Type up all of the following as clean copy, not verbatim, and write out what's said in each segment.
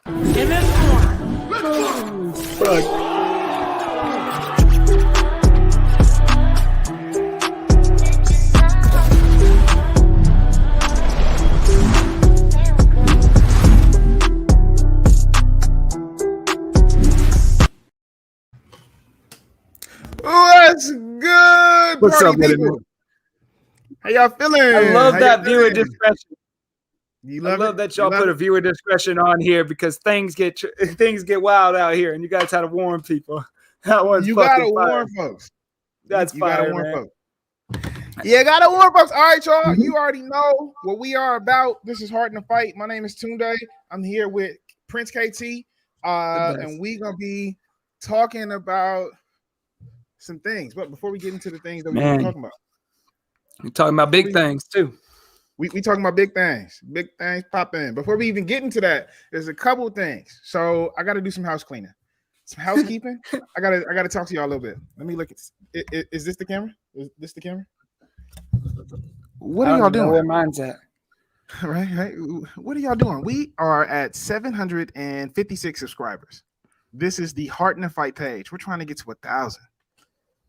In this corner. Fuck. What's good, What's party up, people? How y'all feeling? I love How that y'all viewer feeling? discretion. You I love love it? that You y'all love put a it? viewer discretion on here because things get wild out here, and you guys had to warn people. That one's You fucking gotta fire. warn folks. That's you gotta fire, warn man. folks. Yeah, gotta warn folks. All right, y'all. You already know what we are about. This is Hard in the Fight. My name is Tunde. I'm here with Prince KT, and we gonna be talking about some things. But before we get into the things that we're gonna be talking about, We're talking about big things too. we talking about big things pop in. Before we even get into that, there's a couple of things. So I got to do some house cleaning, some housekeeping. I gotta talk to y'all a little bit. Let me look at. Is this the camera? Is this the camera? What are y'all doing? Where mine's at? Right. What are y'all doing? We are at 756 subscribers. This is the Heart in the Fight page. We're trying to get to 1,000.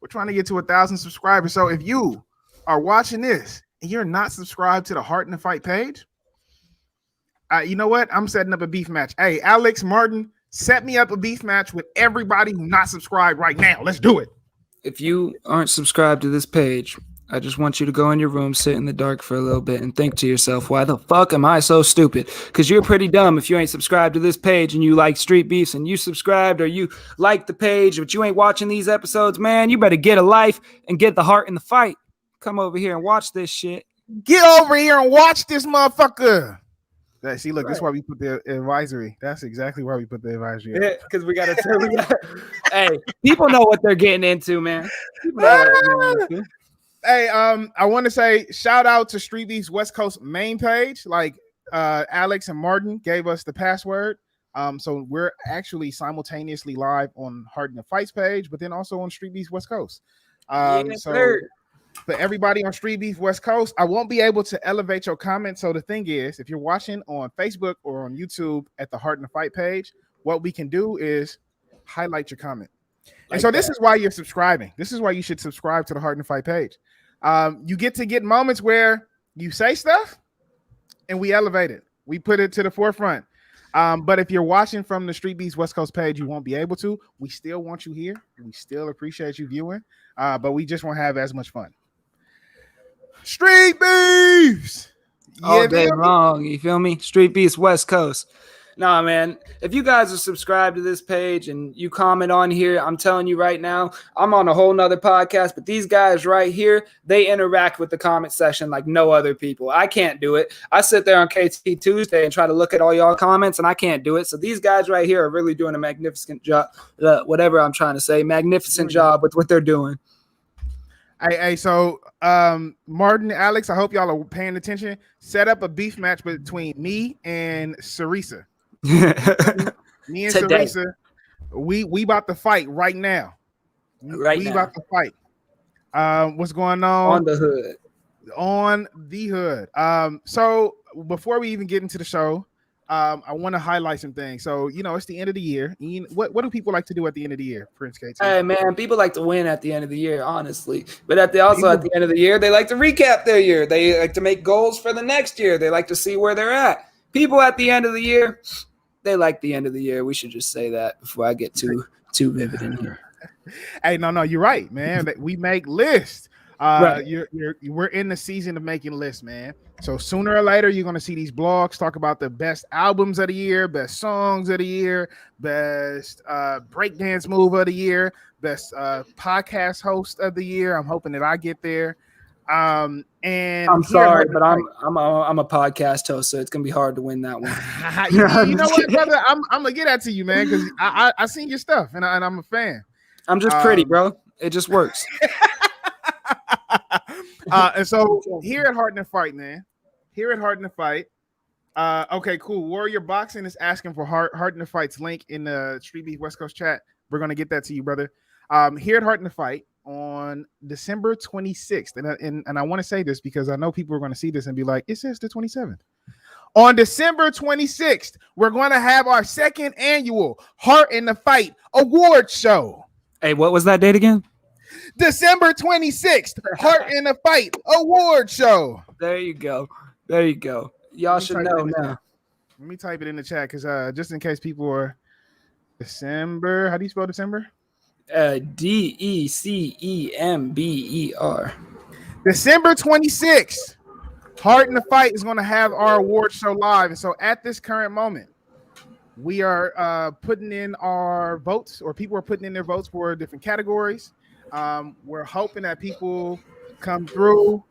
We're trying to get to 1,000 subscribers. So if you are watching this and you're not subscribed to the Heart in the Fight page, you know what? I'm setting up a beef match. Hey, Alex Martin, set me up a beef match with everybody who's not subscribed right now. Let's do it. If you aren't subscribed to this page, I just want you to go in your room, sit in the dark for a little bit, and think to yourself, why the fuck am I so stupid? Because you're pretty dumb if you ain't subscribed to this page and you like Street Beefs and you subscribed or you like the page, but you ain't watching these episodes, man, you better get a life and get the heart in the fight. Come over here and watch this shit. Get over here and watch this motherfucker. See, look, this is why we put the advisory. That's exactly why we put the advisory. Yeah, because we gotta hey, people know what they're getting into, man. People know what they're getting into. Hey, I want to say shout out to Streetbeefs WestCoast main page. Like Alex and Martin gave us the password. So we're actually simultaneously live on Heart in the Fights page, but then also on Streetbeefs WestCoast. For everybody on Streetbeefs WestCoast, I won't be able to elevate your comments. So the thing is, if you're watching on Facebook or on YouTube at the Heart in the Fight page, what we can do is highlight your comment. And so this is why you're subscribing. This is why you should subscribe to the Heart in the Fight page. You get to get moments where you say stuff and we elevate it. We put it to the forefront. But if you're watching from the Streetbeefs WestCoast page, you won't be able to. We still want you here. We still appreciate you viewing, but we just won't have as much fun. Street Beefs! All day long, you feel me? Streetbeefs WestCoast. Nah, man, if you guys are subscribed to this page and you comment on here, I'm telling you right now, I'm on a whole nother podcast, but these guys right here, they interact with the comment section like no other people. I can't do it. I sit there on KT Tuesday and try to look at all y'all comments, and I can't do it. So these guys right here are really doing a magnificent job, whatever I'm trying to say, magnificent job with what they're doing. Hey, so Martin, Alex, I hope y'all are paying attention. Set up a beef match between me and Sarisa. Me and Today. Sarisa, we about to fight right now. We about to fight. What's going on? On the hood. On the hood. So before we even get into the show, I want to highlight some things. So, it's the end of the year. What do people like to do at the end of the year, Prince KT? Hey, man, people like to win at the end of the year, honestly. But at the end of the year, they like to recap their year. They like to make goals for the next year. They like to see where they're at. People at the end of the year, they like the end of the year. We should just say that before I get too vivid in here. Hey, no, you're right, man. We make lists. Right. We're in the season of making lists, man. So sooner or later, you're gonna see these blogs talk about the best albums of the year, best songs of the year, best breakdance move of the year, best podcast host of the year. I'm hoping that I get there. And I'm sorry, but I'm a podcast host, so it's gonna be hard to win that one. you know what, brother? I'm gonna get that to you, man, because I seen your stuff and I'm a fan. I'm just pretty, bro. It just works. And so here at Heart in the Fight, man. Here at Heart in the Fight. Okay, cool. Warrior Boxing is asking for Heart in the Fight's link in the Streetbeefs WestCoast chat. We're gonna get that to you, brother. Here at Heart in the Fight on December 26th, and I want to say this because I know people are going to see this and be like, it says the 27th. On December 26th, we're going to have our second annual Heart in the Fight award show. Hey, what was that date again? December 26th, Heart in the Fight award show. There you go. There you go. Y'all should know now. Let me type it in the chat because just in case people are December. How do you spell December? December. December 26th. Heart in the Fight is going to have our award show live. And so at this current moment, we are putting in our votes, or people are putting in their votes for different categories. We're hoping that people come through,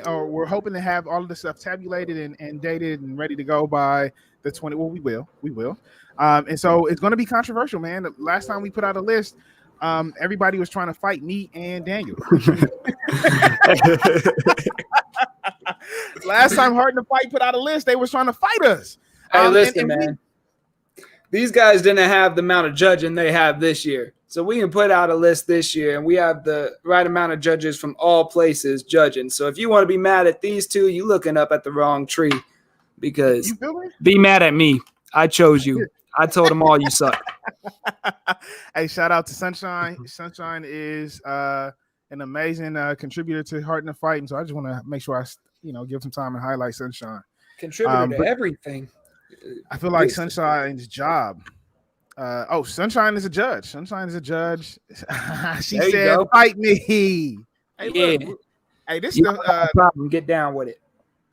or we're hoping to have all of the stuff tabulated and dated and ready to go by the 20. Well, we will. And so it's going to be controversial, man. The last time we put out a list, everybody was trying to fight me and Daniel. Last time Heart in the Fight put out a list, they was trying to fight us. Hey, listen, man. These guys didn't have the amount of judging they have this year. So we can put out a list this year, and we have the right amount of judges from all places judging. So if you want to be mad at these two, you looking up at the wrong tree, because be mad at me. I chose you. I told them all you suck. Hey, shout out to Sunshine. Sunshine is an amazing contributor to Heart in the Fight, and so I just want to make sure I give some time and highlight Sunshine. Contributor to everything. I feel like Sunshine's job. Sunshine is a judge. Sunshine is a judge. She said, "Fight me." Hey, yeah. Look, hey, this is the problem. Get down with it.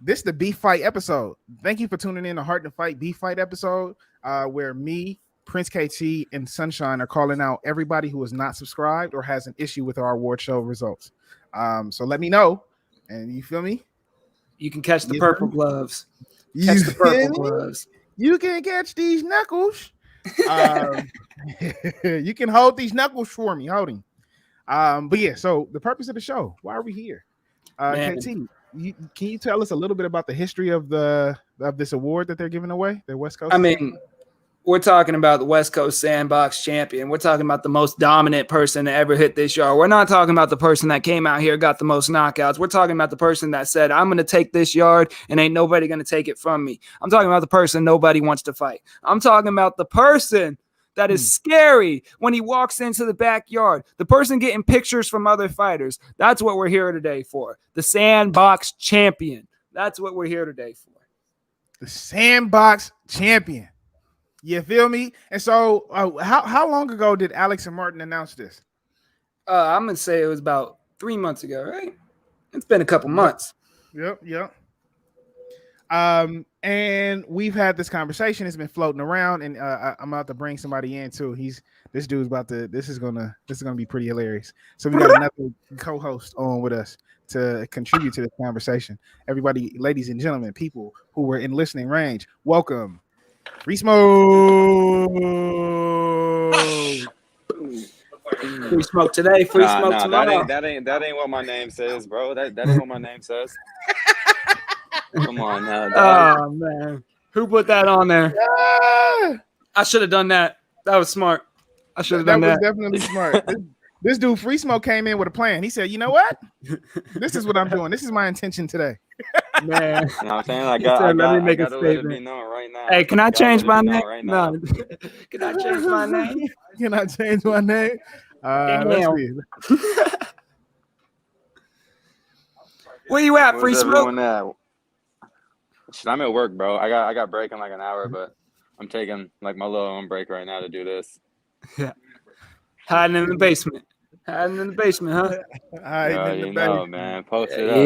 This is the Beef Fight episode. Thank you for tuning in to Heart in the Fight Beef Fight episode, where me, Prince KT, and Sunshine are calling out everybody who is not subscribed or has an issue with our award show results. So let me know, and you feel me? You can catch the purple gloves. Catch the purple gloves. You can catch these knuckles. You can hold these knuckles for me. Holding. But yeah, so the purpose of the show. Why are we here? KT, can you tell us a little bit about the history of this award that they're giving away, the West Coast? I mean, we're talking about the West Coast Sandbox champion. We're talking about the most dominant person to ever hit this yard. We're not talking about the person that came out here, got the most knockouts. We're talking about the person that said, I'm going to take this yard and ain't nobody going to take it from me. I'm talking about the person nobody wants to fight. I'm talking about the person that is scary when he walks into the backyard. The person getting pictures from other fighters. That's what we're here today for. The Sandbox champion. That's what we're here today for. The Sandbox champion. You feel me? And so how long ago did Alex and Martin announce this? I'm going to say it was about 3 months ago, right? It's been a couple months. Yep. And we've had this conversation. It's been floating around, and I'm about to bring somebody in too. This is gonna be pretty hilarious. So we got another co-host on with us to contribute to this conversation. Everybody, ladies and gentlemen, people who were in listening range, welcome. Free Smoke. Free smoke today, free smoke tomorrow. That ain't what my name says, bro. That ain't what my name says. Come on now. Oh man, who put that on there? I should have done that. That was smart. I should have done that. That was definitely smart. This dude, Free Smoke, came in with a plan. He said, "You know what? This is what I'm doing. This is my intention today." Man, you know what I'm saying? I gotta let it be known right now. Hey, can I change my name? Right no. Can I change my name? Can I change my name? Let's see. Where you at, Free Smoke? Shit, I'm at work, bro. I got break in like an hour, but I'm taking like my little own break right now to do this. Yeah. Hiding in the basement. Huh? You know, man. Post it up.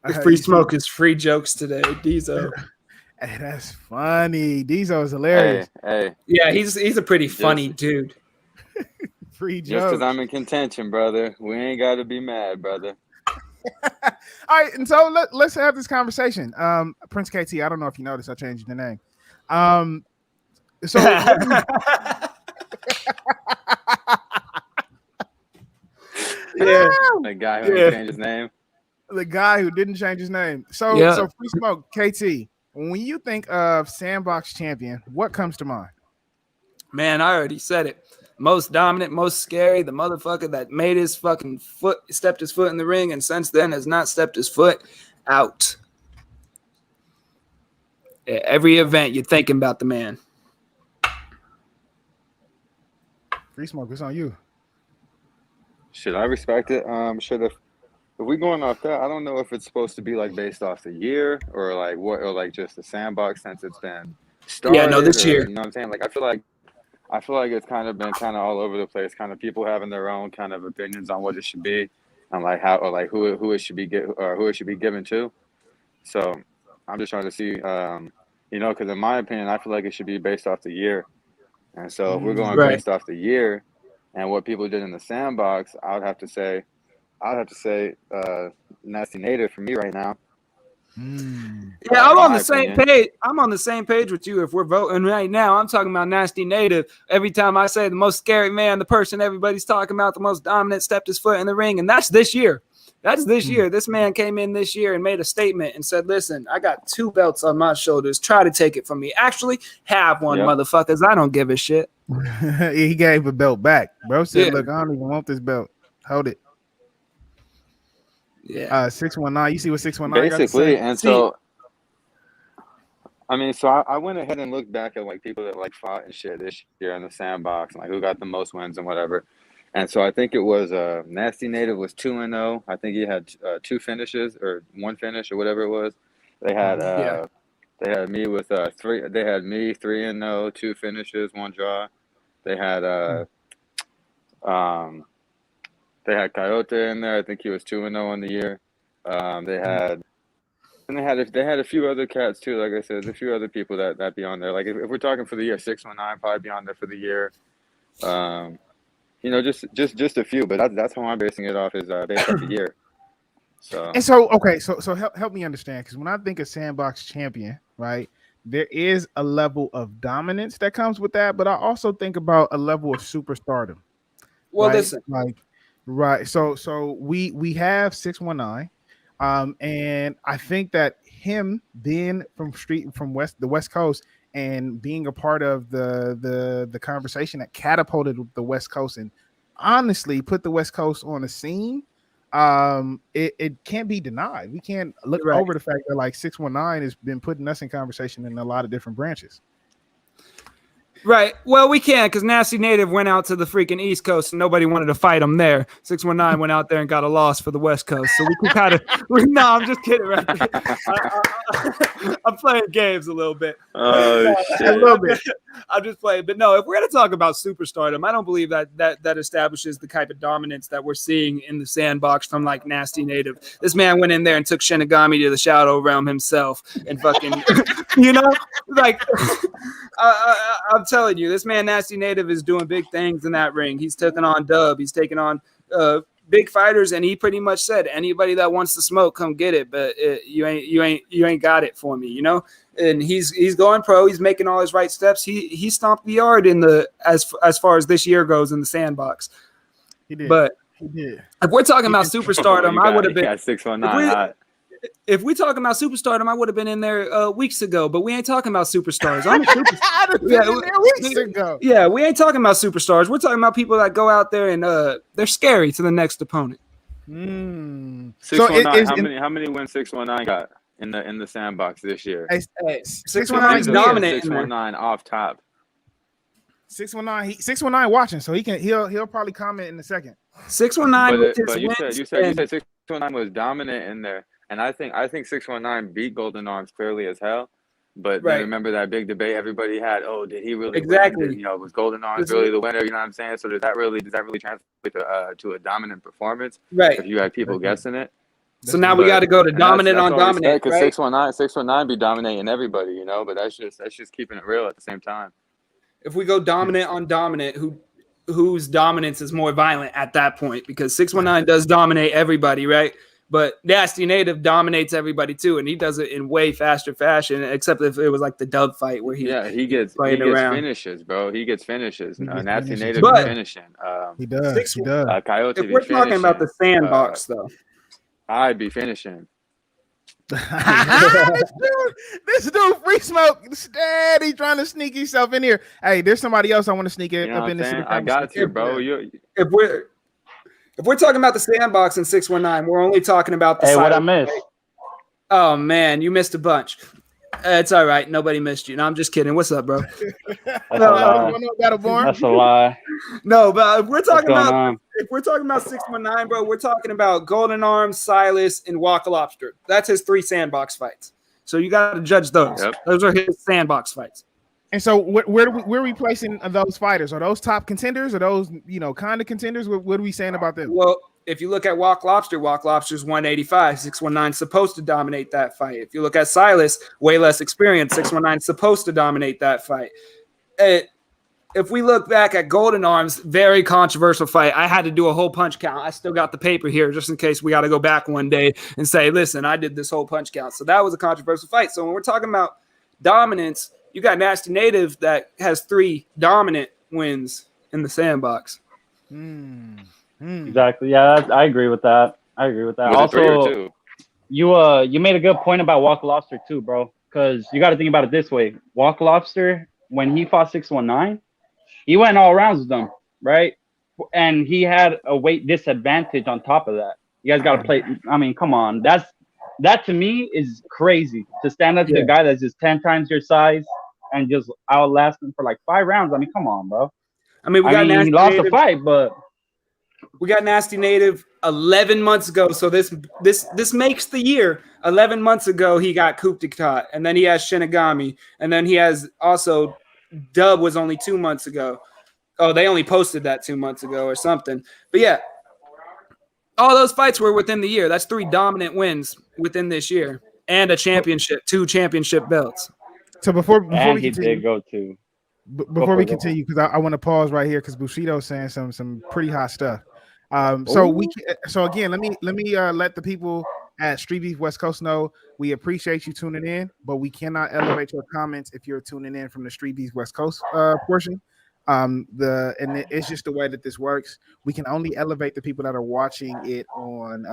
Yeah. Free Smoke is free jokes today, Diesel. Hey, that's funny. Diesel is hilarious. Hey. Yeah, he's a pretty funny dude. Free jokes. Just because I'm in contention, brother. We ain't got to be mad, brother. All right, and so let's have this conversation. Prince KT, I don't know if you noticed, I changed the name. So yeah, the guy who didn't change his name. The guy who didn't change his name. So Free Smoke, KT, when you think of Sandbox champion, what comes to mind? Man, I already said it. Most dominant, most scary, the motherfucker that made his fucking stepped his foot in the ring, and since then has not stepped his foot out. Every event, you're thinking about the man. Free Smoke, it's on you. Shit, I respect it. Shit, if we going off that, I don't know if it's supposed to be like based off the year or like what, or like just the sandbox since it's been started. Yeah, no, this or, year. You know what I'm saying? Like I feel like it's kind of been kind of all over the place. Kind of people having their own kind of opinions on what it should be and like how or like who it should be who it should be given to. So I'm just trying to see, you know, because in my opinion, I feel like it should be based off the year. And so if we're going Right. based off the year and what people did in the sandbox, I would have to say Nasty Native for me right now. Yeah, I'm on the my same opinion. page. I'm on the same page with you. If we're voting right now, I'm talking about Nasty Native. Every time I say the most scary man, the person everybody's talking about, the most dominant, stepped his foot in the ring, and that's this year. That's this year. This man came in this year and made a statement and said, listen, I got 2 belts on my shoulders. Try to take it from me. Actually, have one, Yep. motherfuckers. I don't give a shit. He gave a belt back. Bro said, Yeah. look, I don't even want this belt. Hold it. Yeah. 619. You see what 619 got to Basically, say? and so I mean, so I went ahead and looked back at like people that like fought and shit this year in the sandbox and like who got the most wins and whatever. And so I think it was Nasty Native was 2-0. I think he had 2 finishes or 1 finish or whatever it was. They had they had me with 3. They had me 3-0, 2 finishes, 1 draw. They had Coyote in there. I think he was 2-0 on the year. They had a few other cats too. Like I said, there's a few other people that be on there. Like if we're talking for the year, 619 probably be on there for the year. You know, just a few, but that's how I'm basing it off is based off the year. So And so, okay, so help me understand, because when I think of sandbox champion, right, there is a level of dominance that comes with that, but I also think about a level of superstardom. Well, right? listen. Right. So we have 619, and I think that him being from the West Coast and being a part of the conversation that catapulted the West Coast and honestly put the West Coast on the scene, it can't be denied. We can't look over the fact that like 619 has been putting us in conversation in a lot of different branches. Right. Well, we can because Nasty Native went out to the freaking East Coast and nobody wanted to fight him there. 619 went out there and got a loss for the West Coast. So we can kind of – no, I'm just kidding. Right? I'm playing games a little bit. Oh, shit. A little bit. I'm just playing. But no, if we're going to talk about superstardom, I don't believe that establishes the type of dominance that we're seeing in the sandbox from like Nasty Native. This man went in there and took Shinigami to the Shadow Realm himself and fucking – you know, like I'm telling you, this man Nasty Native is doing big things in that ring. He's taking on Dub. He's taking on big fighters, and he pretty much said, anybody that wants to smoke, come get it. But you ain't got it for me, you know. And he's going pro. He's making all his right steps. He stomped the yard in the as far as this year goes in the sandbox. He did. But he did. If we're talking about superstardom, I would have been 619 hot. If we talking about superstardom, I would have been in there weeks ago. But we ain't talking about superstars. I'm a superstar. Weeks ago. Yeah, we ain't talking about superstars. We're talking about people that go out there and they're scary to the next opponent. 619. How many wins 619 got in the sandbox this year? 619 is dominating. 619 off top. 619 watching, so he'll probably comment in a second. 619. But you said 619 was dominant in there. And I think 619 beat Golden Arms clearly as hell. But then remember that big debate everybody had? Oh, did he really exactly? Win? You know, was Golden Arms really the winner? You know what I'm saying? So does that really translate to a dominant performance? Right. If you had people guessing it. So now we got to go to dominant on dominant. Because 619 be dominating everybody, you know. But that's just keeping it real at the same time. If we go dominant on dominant, whose dominance is more violent at that point? Because 619 does dominate everybody, right? But Nasty Native dominates everybody too, and he does it in way faster fashion. Except if it was like the Dub fight where he gets finishes, bro. He gets finishes. Nasty Native is finishing. He does. Coyote. If we're talking about the sandbox, though, I'd be finishing. this dude, Free Smoke, steady trying to sneak himself in here. Hey, there's somebody else I want to sneak in, up in this. I got you, bro. If we're talking about the sandbox in 619, we're only talking about the what I missed. Oh man, you missed a bunch. It's all right. Nobody missed you. No, I'm just kidding. What's up, bro? That's a lie. That's a lie. No, but if we're What's talking going about on? 619, bro, we're talking about Golden Arms, Silas, and Waka Lobster. That's his 3 sandbox fights. So you got to judge those. Yep. Those are his sandbox fights. And so where are we placing those fighters? Are those top contenders? Are those, kind of contenders? What are we saying about them? Well, if you look at Waka Lobster's 185. 619 supposed to dominate that fight. If you look at Silas, way less experience. 619 supposed to dominate that fight. If we look back at Golden Arms, very controversial fight. I had to do a whole punch count. I still got the paper here just in case we got to go back one day and say, listen, I did this whole punch count. So that was a controversial fight. So when we're talking about dominance, you got Nasty Native that has 3 dominant wins in the sandbox. Exactly. Yeah, I agree with that. Also, you made a good point about Walk Lobster too, bro. Because you got to think about it this way: Walk Lobster, when he fought 619, he went all rounds with them, right? And he had a weight disadvantage on top of that. You guys got to play. I mean, come on. That to me is crazy to stand up to a guy that's just 10 times your size and just outlast him for like 5 rounds. I mean, come on, bro. He lost the fight, but we got Nasty Native 11 months ago. So this makes the year. 11 months ago, he got Kuptikat, and then he has Shinigami, and then he has also Dub was only 2 months ago. Oh, they only posted that 2 months ago or something. But yeah, all those fights were within the year. That's 3 dominant wins within this year and a championship, 2 championship belts. So before we he continue, did go to. Before we continue, because I want to pause right here because Bushido's saying some pretty hot stuff. So again, let me let the people at Streetbeefs West Coast know we appreciate you tuning in, but we cannot elevate your comments if you're tuning in from the Streetbeefs West Coast portion. It's just the way that this works. We can only elevate the people that are watching it on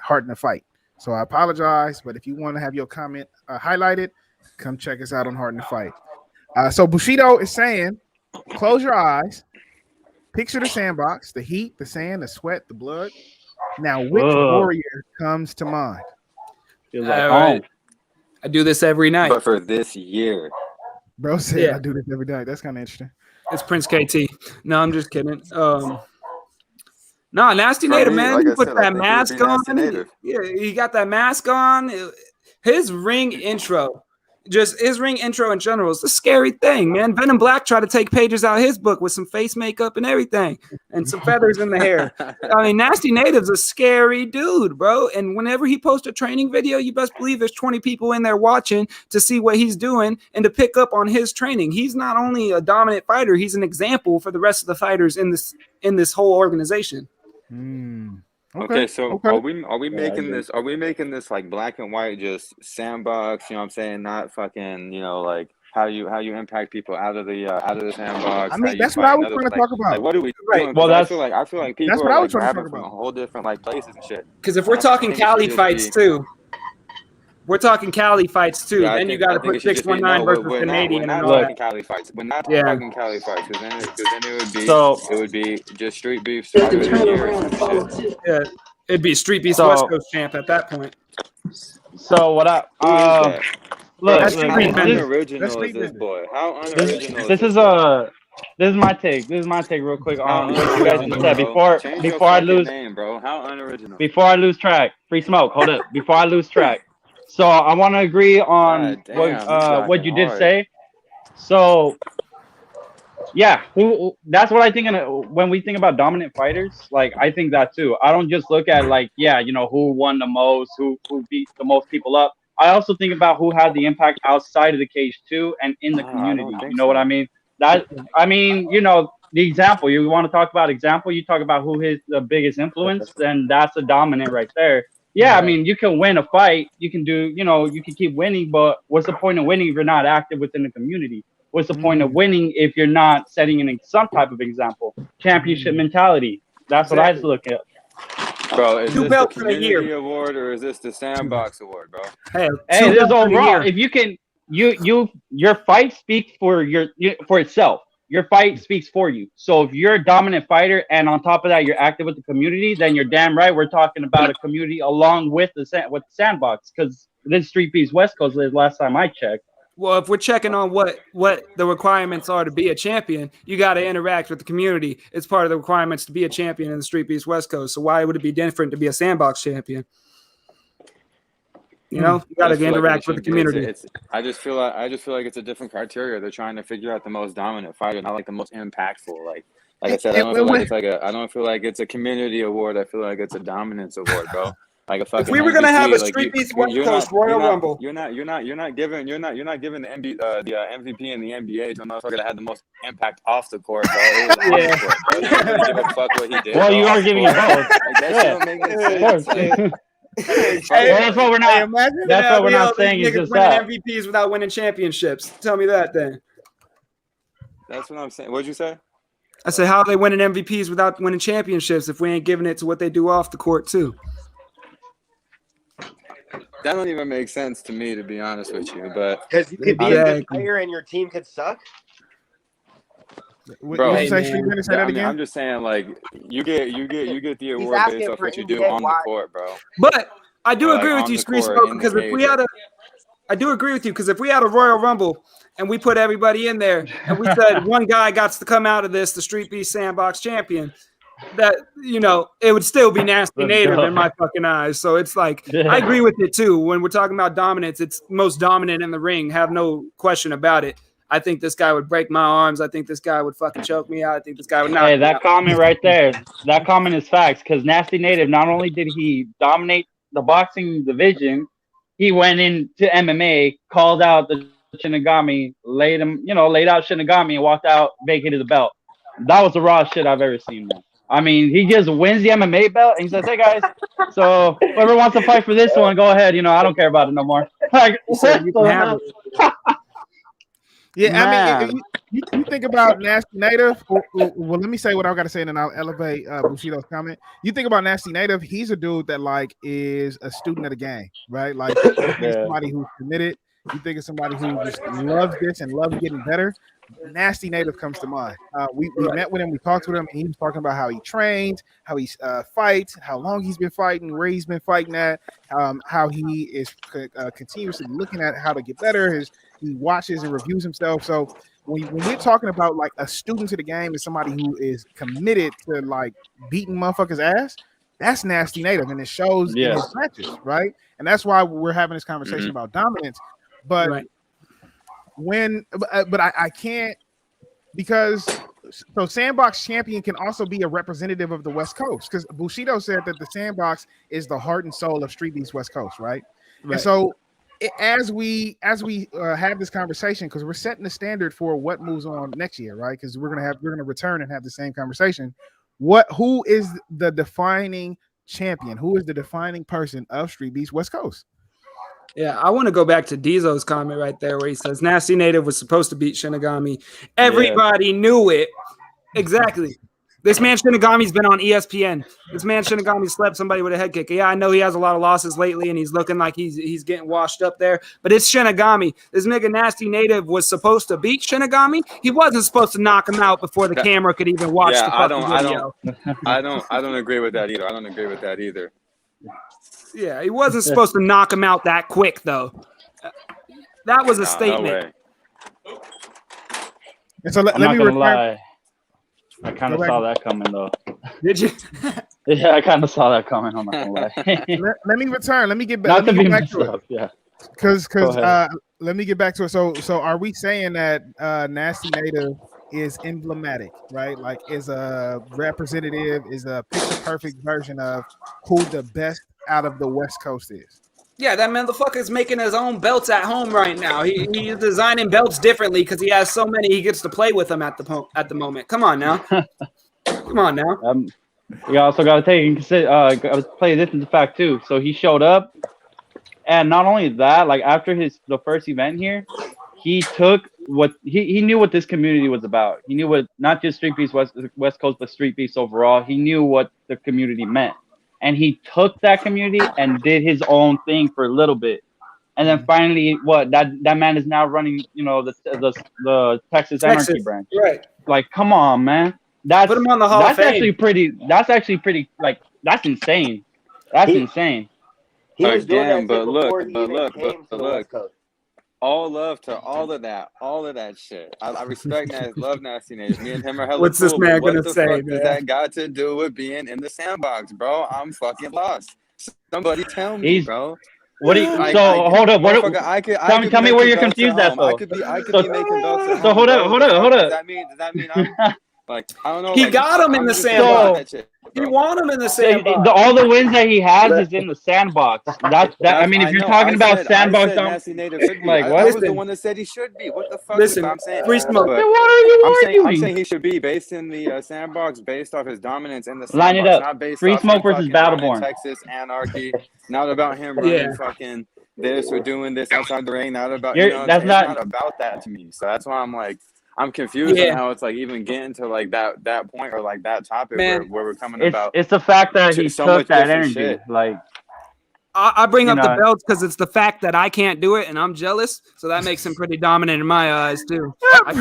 Heart in the Fight. So I apologize, but if you want to have your comment highlighted, come check us out on Heart in the Fight. So Bushido is saying, close your eyes, picture the sandbox, the heat, the sand, the sweat, the blood. Now, which warrior comes to mind? Feels like home. I do this every night. But for this year. Bro said I do this every night. That's kind of interesting. It's Prince KT. No, I'm just kidding. Nasty Native, man. Like he put that mask on. Yeah, he got that mask on. His ring intro. Just his ring intro in general is a scary thing, man. Venom Black tried to take pages out of his book with some face makeup and everything and some feathers in the hair. I mean, Nasty Native's a scary dude, bro. And whenever he posts a training video, you best believe there's 20 people in there watching to see what he's doing and to pick up on his training. He's not only a dominant fighter, he's an example for the rest of the fighters in this whole organization. Okay, so are we making this? Are we making this like black and white, just sandbox? You know what I'm saying? Not fucking, like how you impact people out of the sandbox. I mean, that's what I was trying to talk about. Like, what are we doing? Well, I feel like people what I are was trying to grabbing talk from about. a whole different like places and shit. Because if we're talking Cali fights too, then you got to put 619 versus Canadian. We're not talking Cali fights. We're not talking Cali fights because then it would be just street beefs. Yeah, it'd be Streetbeefs West Coast champ at that point. So what look, how unoriginal is this boy? How unoriginal this is my take. This is my take real quick on what you guys said before I lose name, bro. How unoriginal. Before I lose track. Free smoke. Hold up. Before I lose track. So I want to agree on what you did say. So yeah, that's what I think when we think about dominant fighters. Like I think that too. I don't just look at like who won the most, who beat the most people up. I also think about who had the impact outside of the cage too and in the community. You know what I mean? The example. You want to talk about example? You talk about who is the biggest influence, then that's a dominant right there. Yeah, I mean, you can win a fight. You can do, you can keep winning, but what's the point of winning if you're not active within the community? What's the point of winning if you're not setting some type of example? Championship mentality. That's what I look at. Bro, is this the community award or is this the sandbox award, bro? Hey, this is overall. If you can, your fight speaks for itself. Your fight speaks for you. So if you're a dominant fighter and on top of that you're active with the community, then you're damn right we're talking about a community along with the sandbox. Because this Street Beefs West Coast list last time I checked. Well, if we're checking on what the requirements are to be a champion, you got to interact with the community. It's part of the requirements to be a champion in the Street Beefs West Coast. So why would it be different to be a sandbox champion? You know, you got to interact with the community. I just feel like it's a different criteria. They're trying to figure out the most dominant fighter, not like the most impactful. Like I said, I don't feel like it's a community award. I feel like it's a dominance award, bro. Like a fucking. If we were gonna have a Street Beefs West Coast Royal Rumble, you're not giving the MVP in the NBA to a motherfucker that had the most impact off the court, bro. Yeah. Court, bro. You don't give a fuck what he did. Well, you are giving it both. Like, that don't make any sense. That's what we're not. That's what we're not saying. Is just that MVPs without winning championships. Tell me that then. That's what I'm saying. What'd you say? I said, how are they winning MVPs without winning championships if we ain't giving it to what they do off the court too? That don't even make sense to me, to be honest with you. But because you could be a good player and your team could suck. Bro, I'm just saying, like you get the award based off what you do on the court, bro. But I do agree with you, Street Smoke, because if we had a Royal Rumble and we put everybody in there and we said one guy got to come out of this, the Street Beefs Sandbox champion, that, you know, it would still be Nasty Native in my fucking eyes. So it's like, I agree with it too. When we're talking about dominance, it's most dominant in the ring. Have no question about it. I think this guy would break my arms. I think this guy would fucking choke me out. I think this guy would knock me that out. Comment right there, that comment is facts, because Nasty Native, not only did he dominate the boxing division, he went into MMA, called out the Shinigami, laid out Shinigami and walked out, vacated the belt. That was the rawest shit I've ever seen, man. I mean, he just wins the MMA belt and he says, "Hey guys, so whoever wants to fight for this one, go ahead. You know, I don't care about it no more." Like, you can have it. Yeah, Man. I mean, if you think about Nasty Native, well, let me say what I got to say, and then I'll elevate Bushido's comment. You think about Nasty Native, he's a dude that like is a student of the game, right? Like he's somebody who's committed. You think of somebody who just loves this and loves getting better. Nasty Native comes to mind. We met with him, we talked with him, and he was talking about how he trains, how he fights, how long he's been fighting, where he's been fighting at, how he is continuously looking at how to get better. He watches and reviews himself. So when we're talking about like a student to the game and somebody who is committed to like beating motherfuckers' ass, that's Nasty Native, and it shows in his matches, right? And that's why we're having this conversation about dominance. But I can't, because so Sandbox champion can also be a representative of the West Coast, because Bushido said that the Sandbox is the heart and soul of Street Beefs West Coast, right? And so as we have this conversation, because we're setting the standard for what moves on next year, right? Because we're gonna return and have the same conversation. Who is the defining champion? Who is the defining person of Street Beefs West Coast? Yeah, I want to go back to Dizo's comment right there where he says Nasty Native was supposed to beat Shinigami. Everybody knew it. Exactly. This man Shinigami's been on ESPN. This man Shinigami slept somebody with a head kick. Yeah, I know he has a lot of losses lately and he's looking like he's getting washed up there, but it's Shinigami. This nigga Nasty Native was supposed to beat Shinigami. He wasn't supposed to knock him out before the camera could even watch the fucking video. I don't agree with that either. Yeah, he wasn't supposed to knock him out that quick, though. That was a statement. No way. And so let me lie. I kind of saw that coming, though. Did you? Yeah, I kind of saw that coming. I'm not gonna lie. let me return. Let me get back. Not to be back messed to up. Yeah. Because let me get back to it. So are we saying that Nasty Native is emblematic, right? Like is a representative, is a picture perfect version of who the best out of the West Coast is? Yeah, that motherfucker is making his own belts at home right now. He's designing belts differently because he has so many. He gets to play with them at the moment. Come on now. You also got to play this into fact too. So he showed up, and not only that, like after the first event here, he took what he knew what this community was about. He knew what not just Street Beefs West Coast, but Street Beefs overall. He knew what the community meant. And he took that community and did his own thing for a little bit, and then finally, that man is now running, the Texas Anarchy branch. Right? Like, come on, man. Put him on the Hall of Fame. That's actually pretty. Like, that's insane. That's insane. He was doing that Again, but shit look, before he but even look, came to but the look. West Coast. All love to all of that shit. I respect love Nasty Nate. Me and him are hella What's this cool, man but what gonna the say, fuck man? does that got to do with being in the sandbox, bro? I'm fucking lost. Somebody tell me, bro. What do you? Like, So hold up. What? motherfucker, I could Tell be me where making you're belts confused at at home. though. I could be making belts at home. So hold bro. up. Does that mean I'm like, I don't know. He like, got him in I'm the just sandbox. that shit, He bro. want him in the sandbox. All the wins that he has is in the sandbox. I mean, if you're talking about sandbox, I said Nasty Native should be. like I what? was the one that said he should be. What the fuck? Listen, I'm saying. Free Smoke. But Then what are you I'm arguing? saying he should be based in the sandbox, based off his dominance in the sandbox, Line it up. not based Free off Smoke him versus fucking running Battleborn. Texas anarchy, not about him running fucking this or doing this outside the ring, not about you know what I'm saying? It's not about that to me. So that's why I'm like I'm confused on how it's like even getting to like that point or like that topic where we're coming about. It's the fact that he so took that energy. Shit. Like I bring up the belts because it's the fact that I can't do it and I'm jealous, so that makes him pretty dominant in my eyes too. I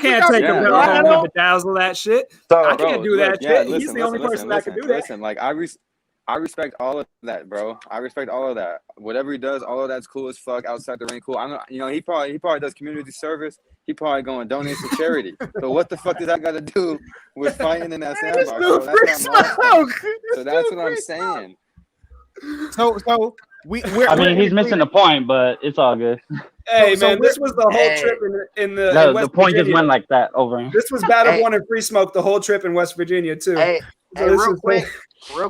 can't take a belt home and bedazzle that shit. So, I can't do that shit. Listen, He's the only person that can do that. Listen, like I respect all of that, bro. I respect all of that. Whatever he does, all of that's cool as fuck. Outside the ring, cool. I know, you know, he probably does community service. He probably going to donate to charity. So what the fuck does that got to do with fighting in that sandbox? So that's what I'm saying. So I mean, he's missing the point, but it's all good. Hey, man, this was the whole trip in the point just went like that over him. This was Battleborn and Free Smoke the whole trip in West Virginia too. Hey, real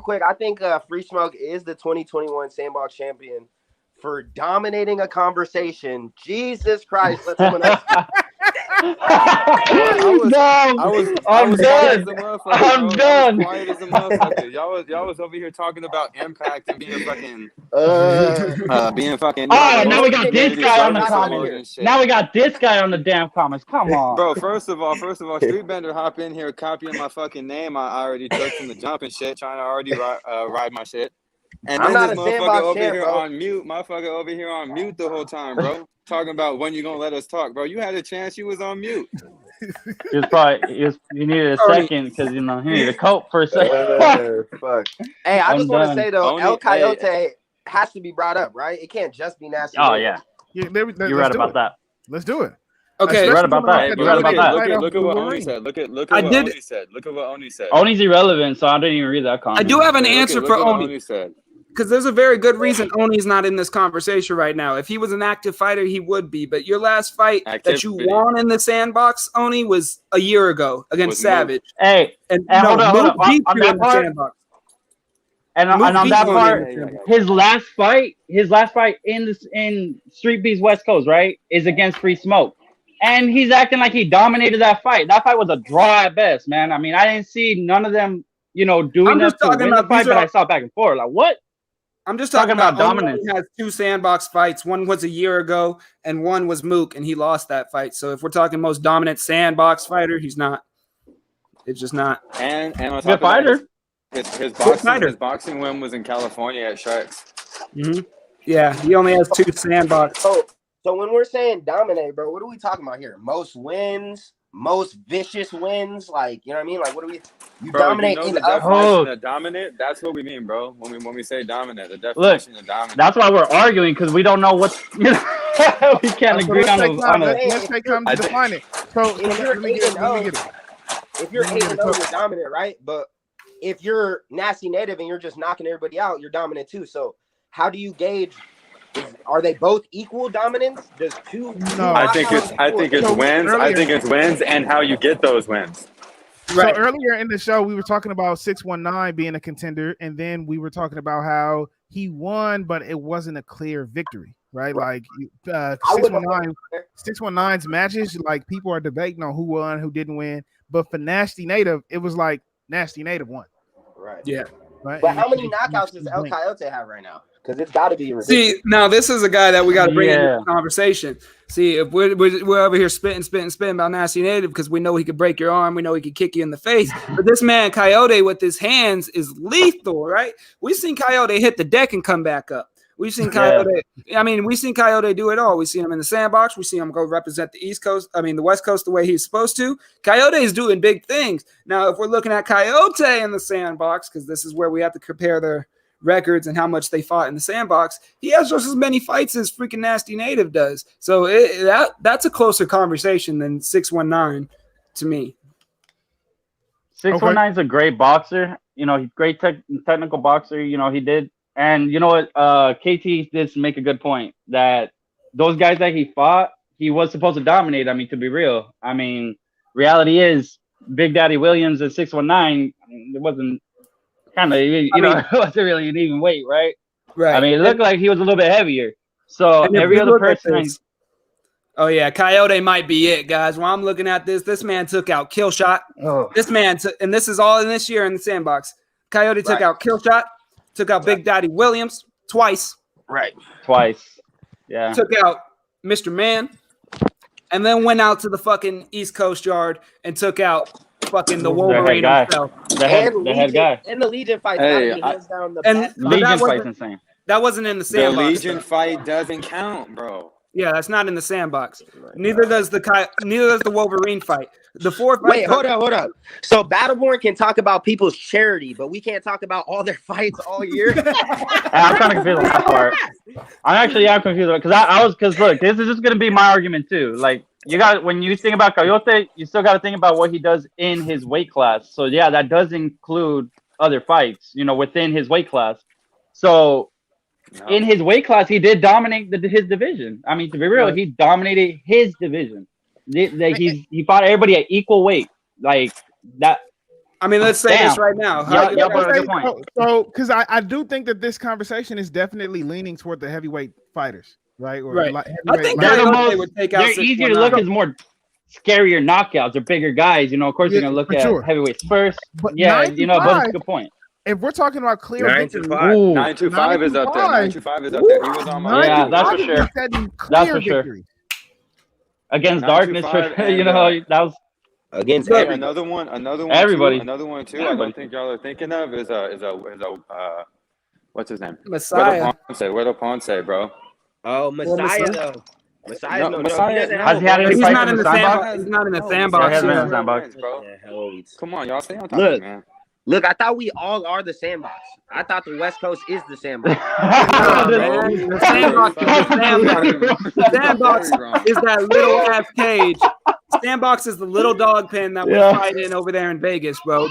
quick, I think Free Smoke is the 2021 Sandbox champion for dominating a conversation. Jesus Christ, let's someone else. I'm done. I'm done. Quiet as a motherfucker. Y'all was over here talking about impact and being fucking Oh, now we got this guy on the comments. Now we got this guy on the damn comments. Come on, bro. First of all, Streetbender hop in here copying my fucking name. I already took from the jump and shit, trying to already ride my shit. And I'm then not this a motherfucker over champ, here bro. on mute. Motherfucker over here on mute the whole time, bro. Talking about when you gonna let us talk, bro. You had a chance. You was on mute. He needed a second because you know he needed a coat for a second. Fuck. Hey, I just want to say though, El Coyote has to be brought up, right? It can't just be Nasty. Oh yeah, you're right about that. Let's do it. Okay, you're right about that. You're right about that. Look at what Oni said. Look at what Oni said. Look at what Oni said. Oni's irrelevant, so I didn't even read that comment. I do have an answer for Oni. Said. Because there's a very good reason Oni's not in this conversation right now. If he was an active fighter, he would be. But your last fight that you won in the sandbox, Oni, was a year ago against Savage. Hey, and hold on. On that part, and on that part, his last fight in Streetbeefs WestCoast, right, is against Free Smoke. And he's acting like he dominated that fight. That fight was a draw at best, man. I mean, I didn't see none of them, doing enough to win the fight, but I saw back and forth. Like, what? I'm just talking about dominance. He has 2 sandbox fights. One was a year ago, and one was Mook, and he lost that fight. So if we're talking most dominant sandbox fighter, he's not. It's just not. And on top good fighter. His boxing win was in California at Sharks. Mm-hmm. Yeah, he only has 2 sandbox. So when we're saying dominate, bro, what are we talking about here? Most wins, most vicious wins, like, you know what I mean? Like, what do we? Dominate in the definition of dominant. That's what we mean, bro. When we say dominant, the definition of dominant. That's why we're arguing because we don't know what. We can't agree on a. Let's take time to define it. So if you're 8-0, you're dominant, right? But if you're Nasty Native and you're just knocking everybody out, you're dominant too. So how do you gauge? Are they both equal dominance? Does two? No, I think it's wins. I think it's wins and how you get those wins. Right. So earlier in the show, we were talking about 619 being a contender, and then we were talking about how won, but it wasn't a clear victory, right? Like 619's matches, like people are debating on who won, who didn't win. But for Nasty Native, it was like Nasty Native won. Right. Yeah. Right. But how many knockouts does El Coyote have right now? Because it's got to be ridiculous. See, now this is a guy that we got to bring into the conversation. See, if we're over here spitting about Nasty Native because we know he could break your arm, we know he could kick you in the face. But this man Coyote with his hands is lethal, right? We've seen Coyote hit the deck and come back up. We've seen Coyote. I mean, we've seen Coyote do it all. We've seen him in the sandbox. We've seen him go represent the West Coast the way he's supposed to. Coyote is doing big things. Now, if we're looking at Coyote in the sandbox, because this is where we have to compare their records and how much they fought in the sandbox, he has just as many fights as freaking Nasty Native does. So that's a closer conversation than 619 to me. 619 is a great boxer. You know, he's great technical boxer. You know, he did. And you know what? KT did make a good point that those guys that he fought, he was supposed to dominate. I mean, to be real. I mean, reality is Big Daddy Williams at 619, it wasn't kind of, it wasn't really an even weight, right? Right. I mean, it looked like he was a little bit heavier. So every other person. Oh yeah, Coyote might be it, guys. While I'm looking at this man took out Killshot. Oh. This man and this is all in this year in the sandbox. Coyote took out Killshot, took out Big Daddy Williams twice. Right. Twice. Yeah. Took out Mr. Man, and then went out to the fucking East Coast yard and took out fucking the Wolverine himself. The head guy. And the Legion fight. Hey, Legion fight's insane. That wasn't in the sandbox. The Legion fight doesn't count, bro. Yeah, that's not in the sandbox. Neither does the Wolverine fight. The fourth. Wait, hold up. So Battleborn can talk about people's charity, but we can't talk about all their fights all year. I'm kind of confused on that part. I'm confused because look, this is just gonna be my argument too. Like when you think about Coyote, you still got to think about what he does in his weight class. So yeah, that does include other fights, you know, within his weight class. So. No. In his weight class, he did dominate his division. I mean, to be real, he dominated his division. He fought everybody at equal weight, like that. I mean, let's say this right now. So, because I do think that this conversation is definitely leaning toward the heavyweight fighters, right? Or right. I think they're easier to look as more scarier knockouts. They're bigger guys. You know, of course, you're gonna look at heavyweights first. But yeah, you know, but it's a good point. If we're talking about clear 925 is up there. 925 is up there. He was on my that's for sure. That's for sure. Against Darkness, you know, that was against another one. Everybody. Another one too. I don't think y'all are thinking of is a what's his name? Messiah. Where the Ponce, bro? Oh, Messiah though. Messiah. Has he had any fights in the sandbox? He's not in the sandbox. Come on, y'all stay on top, man. Look, I thought we all are the sandbox. I thought the West Coast is the sandbox. The sandbox is that little ass cage. Sandbox is the little dog pen that we're fighting over there in Vegas, bro.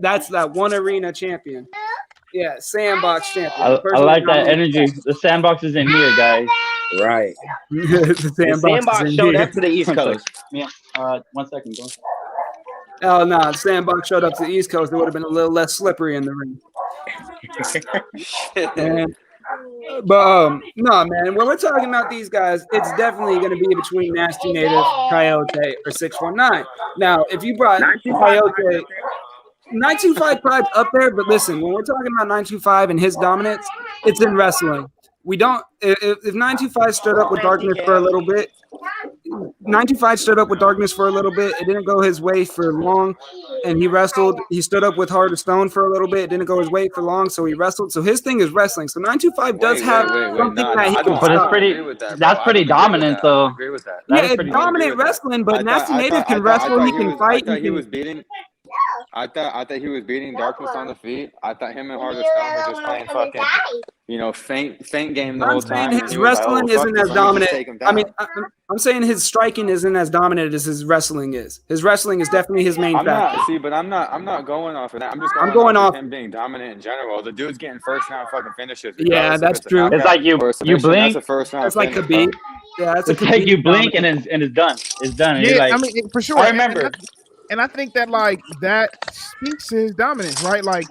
That's that one arena champion. Yeah, sandbox champion. I like that energy. The sandbox is in here, guys. Right. the sandbox showed up to the East Coast. Yeah. 1 second, go. Oh no, the sandbox showed up to the East Coast. It would have been a little less slippery in the ring. No, man. When we're talking about these guys, it's definitely going to be between Nasty Native, Coyote, or 619. Now, if you brought Coyote, 925 probably up there, but listen, when we're talking about 925 and his dominance, it's in wrestling. We don't. If 925 stood up with Darkness for a little bit, 925 stood up with Darkness for a little bit. It didn't go his way for long, and he wrestled. He stood up with Heart of Stone for a little bit. It didn't go his way for long, so he wrestled. So his thing is wrestling. So 925 does have something that he can. But it's pretty. That's pretty dominant, though. I agree with that. Yeah, it's dominant wrestling, but Nasty Native can wrestle. He can fight. He was beating. I thought he was beating Darkness on the feet. I thought him and Heart of Stone were just playing fucking, feint game the whole time. His wrestling isn't as dominant. I mean, I'm saying his striking isn't as dominant as his wrestling is. His wrestling is definitely his main factor. But I'm not going off of that. I'm just going off him being dominant in general. The dude's getting first round fucking finishes. Yeah, that's true. It's like you blink. That's a first round. It's like Khabib. Yeah, it's like you blink and it's done. It's done. Yeah, like, I mean, for sure. I remember. And I think that that speaks to his dominance, right? Like,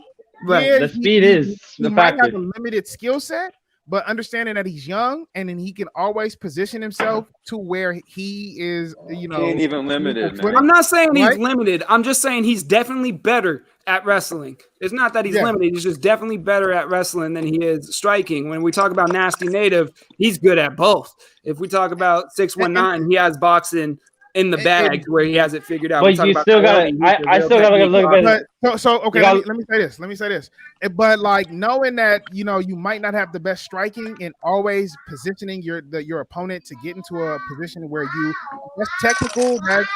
the speed is the might factor. have a limited skill set, but understanding that he's young and then he can always position himself to where he is, He ain't even limited, man. I'm not saying he's limited. I'm just saying he's definitely better at wrestling. It's not that he's limited. He's just definitely better at wrestling than he is striking. When we talk about Nasty Native, he's good at both. If we talk about 619, he has boxing in the bag where he has it figured out. But you still got to. I still got to look at it. So okay, let me say this. But like knowing that you might not have the best striking and always positioning your opponent to get into a position where that's technical, that's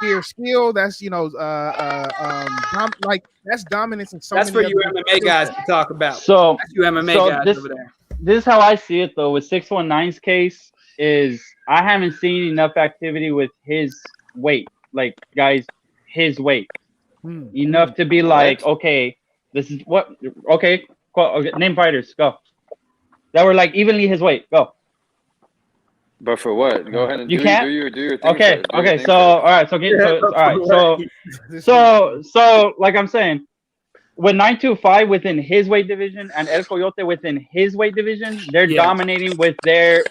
sheer skill, that's that's dominance in so that's many for you MMA guys to talk about. So that's you MMA guys over there. This is how I see it though. With 619's case, is I haven't seen enough activity with his weight, like guys, his weight, enough to be like, okay, this is what, okay, name fighters, go, that were like evenly his weight, go. But for what? Go ahead and do your thing. Okay, so all right, so like I'm saying, with 925 within his weight division and El Coyote within his weight division, they're dominating with they're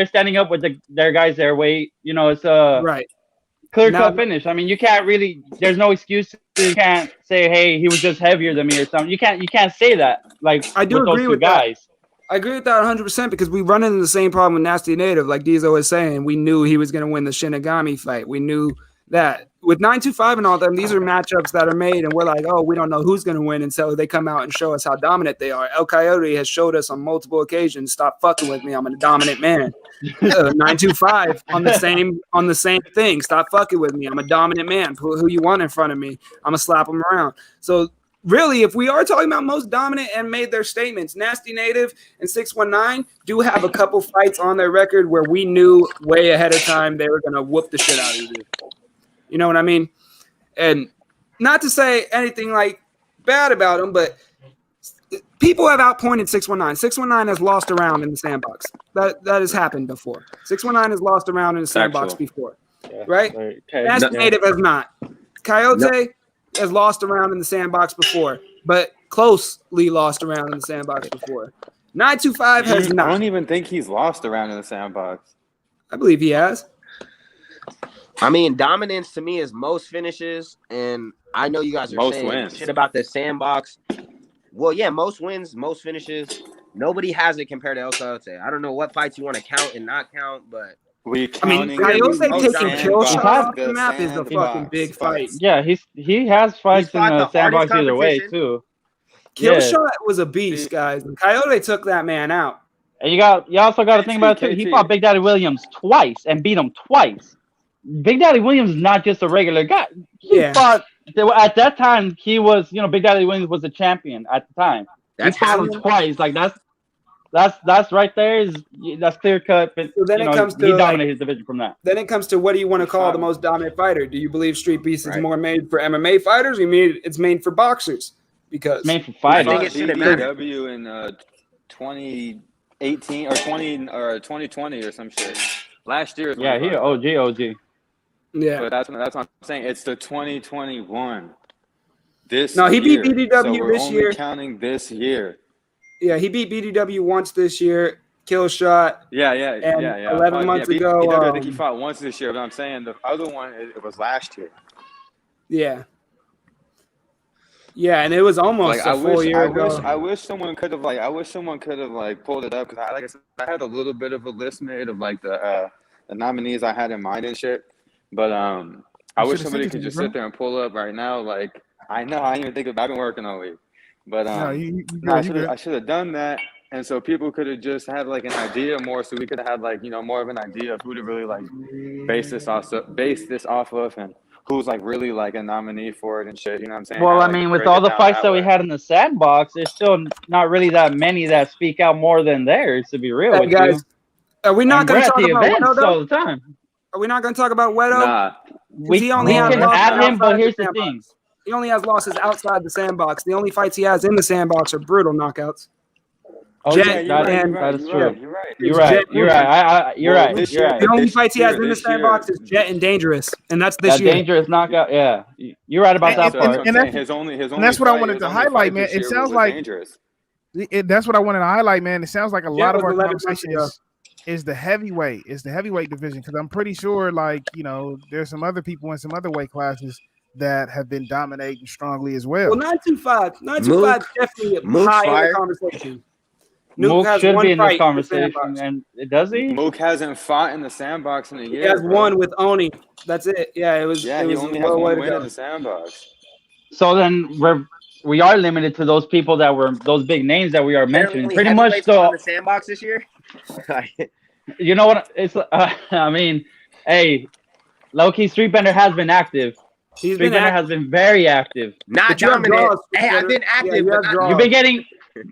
standing up with their guys their weight. It's a clear cut finish. I mean, you can't really. There's no excuse. You can't say, hey, he was just heavier than me or something. You can't say that. Like I do agree with guys. I agree with that 100% because we run into the same problem with Nasty Native. Like Diesel was saying, we knew he was going to win the Shinigami fight. We knew that. With 925 and all them, these are matchups that are made, and we're like, oh, we don't know who's going to win until they come out and show us how dominant they are. El Coyote has showed us on multiple occasions, stop fucking with me, I'm a dominant man. 925 on the same thing, stop fucking with me, I'm a dominant man. Who you want in front of me, I'm going to slap them around. So really, if we are talking about most dominant and made their statements, Nasty Native and 619 do have a couple fights on their record where we knew way ahead of time they were going to whoop the shit out of you. You know what I mean? And not to say anything like bad about him, but people have outpointed 619. 619 has lost around in the sandbox. That has happened before. 619 has lost around in the sandbox before, right? Nasty Native has not. Coyote has lost around in the sandbox before, but closely lost around in the sandbox before. 925 has not. I don't even think he's lost around in the sandbox. I believe he has. I mean, dominance to me is most finishes, and I know you guys are saying shit about the sandbox. Well, yeah, most wins, most finishes. Nobody has it compared to El Coyote. I don't know what fights you want to count and not count, but Coyote taking kill shots off the map is a fucking big fight. Yeah, he has fights in the sandbox either way too. Kill shot was a beast, guys. And Coyote took that man out. And you also got to think about it too. He fought Big Daddy Williams twice and beat him twice. Big Daddy Williams is not just a regular guy. He fought at that time. He was, Big Daddy Williams was the champion at the time. He fought him twice. Like that's right there. That's clear cut. But so then it comes to he dominated his division from that. Then it comes to what do you want to call the most dominant fighter? Do you believe Streetbeefs is more made for MMA fighters? Or it's made for boxers? Because it's made for fighters. I think it should have BBW in 2018 or 2020 or some shit. Last year. Yeah, he OG. Yeah, but that's what I'm saying. It's the 2021. He beat BDW so we're this only year. Counting this year. Yeah, he beat BDW once this year. Kill shot. Yeah. 11 months ago. BDW, I think he fought once this year, but I'm saying the other one it was last year. Yeah. Yeah, and it was almost a full year ago. I wish someone could have pulled it up because I had a little bit of a list made of like the nominees I had in mind and shit. But I wish somebody could just sit there and pull up right now. Like I didn't even think I've been working all week, but I should have done that, and so people could have just had like an idea more, so we could have had like more of an idea of who to really like base this off of, and who's like really like a nominee for it and shit. You know what I'm saying? Well, I mean, with all the fights that we had in the sandbox, there's still not really that many that speak out more than theirs. To be real with guys, you, are we not going to talk about events all the time? Are we not going to talk about Wedo? Nah. We can add him, but here's the thing. He only has losses outside the sandbox. The only fights he has in the sandbox are brutal knockouts. Oh, Jet, that is true. You're right. The only fights he has in the sandbox is Jet and Dangerous, and that's this year. Dangerous knockout. Yeah, you're right about that part. And that's what I wanted to highlight, man. It sounds like that's what I wanted to highlight, man. It sounds like a lot of our conversations is the heavyweight division, because I'm pretty sure there's some other people in some other weight classes that have been dominating strongly as well. Well, 925 definitely a high in the conversation. Mook has should one be in this fight conversation, and does he? Mook hasn't fought in the sandbox in a year. He has bro. one with Oni. That's it. Yeah, it was. Yeah, it he was only a has way one to win go. in the sandbox. So then we are limited to those people that were those big names that we are mentioning. Apparently Pretty much. heavyweights fought in So the sandbox this year. you know what? It's I mean, hey, low-key Streetbender has been active. He's been Streetbender has been very active. Not But you have dominant. draws, Hey, I've been Yeah, active, you but have not draws. You've been getting.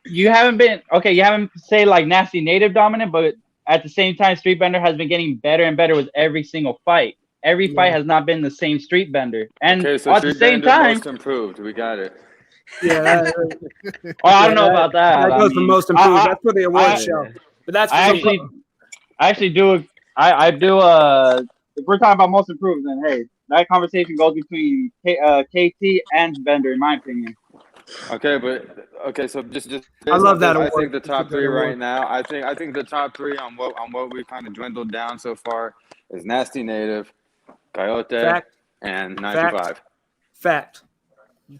You haven't been okay. You haven't say like nasty native dominant, but at the same time, Streetbender has been getting better and better with every single fight. Every fight has not been the same Streetbender, and Okay, so at the same Streetbender time, most improved. We got it. Yeah, I don't know about that. That I goes for mean, most improved. I- That's for the award show. But that's I actually do. I do. If we're talking about most improved, then hey, that conversation goes between KT and Bender, in my opinion. Okay, so just I love that I award. think the top It's a good three right award. now. I think the top three on what we kind of dwindled down so far is Nasty Native, Coyote, Fact. and 925. Fact.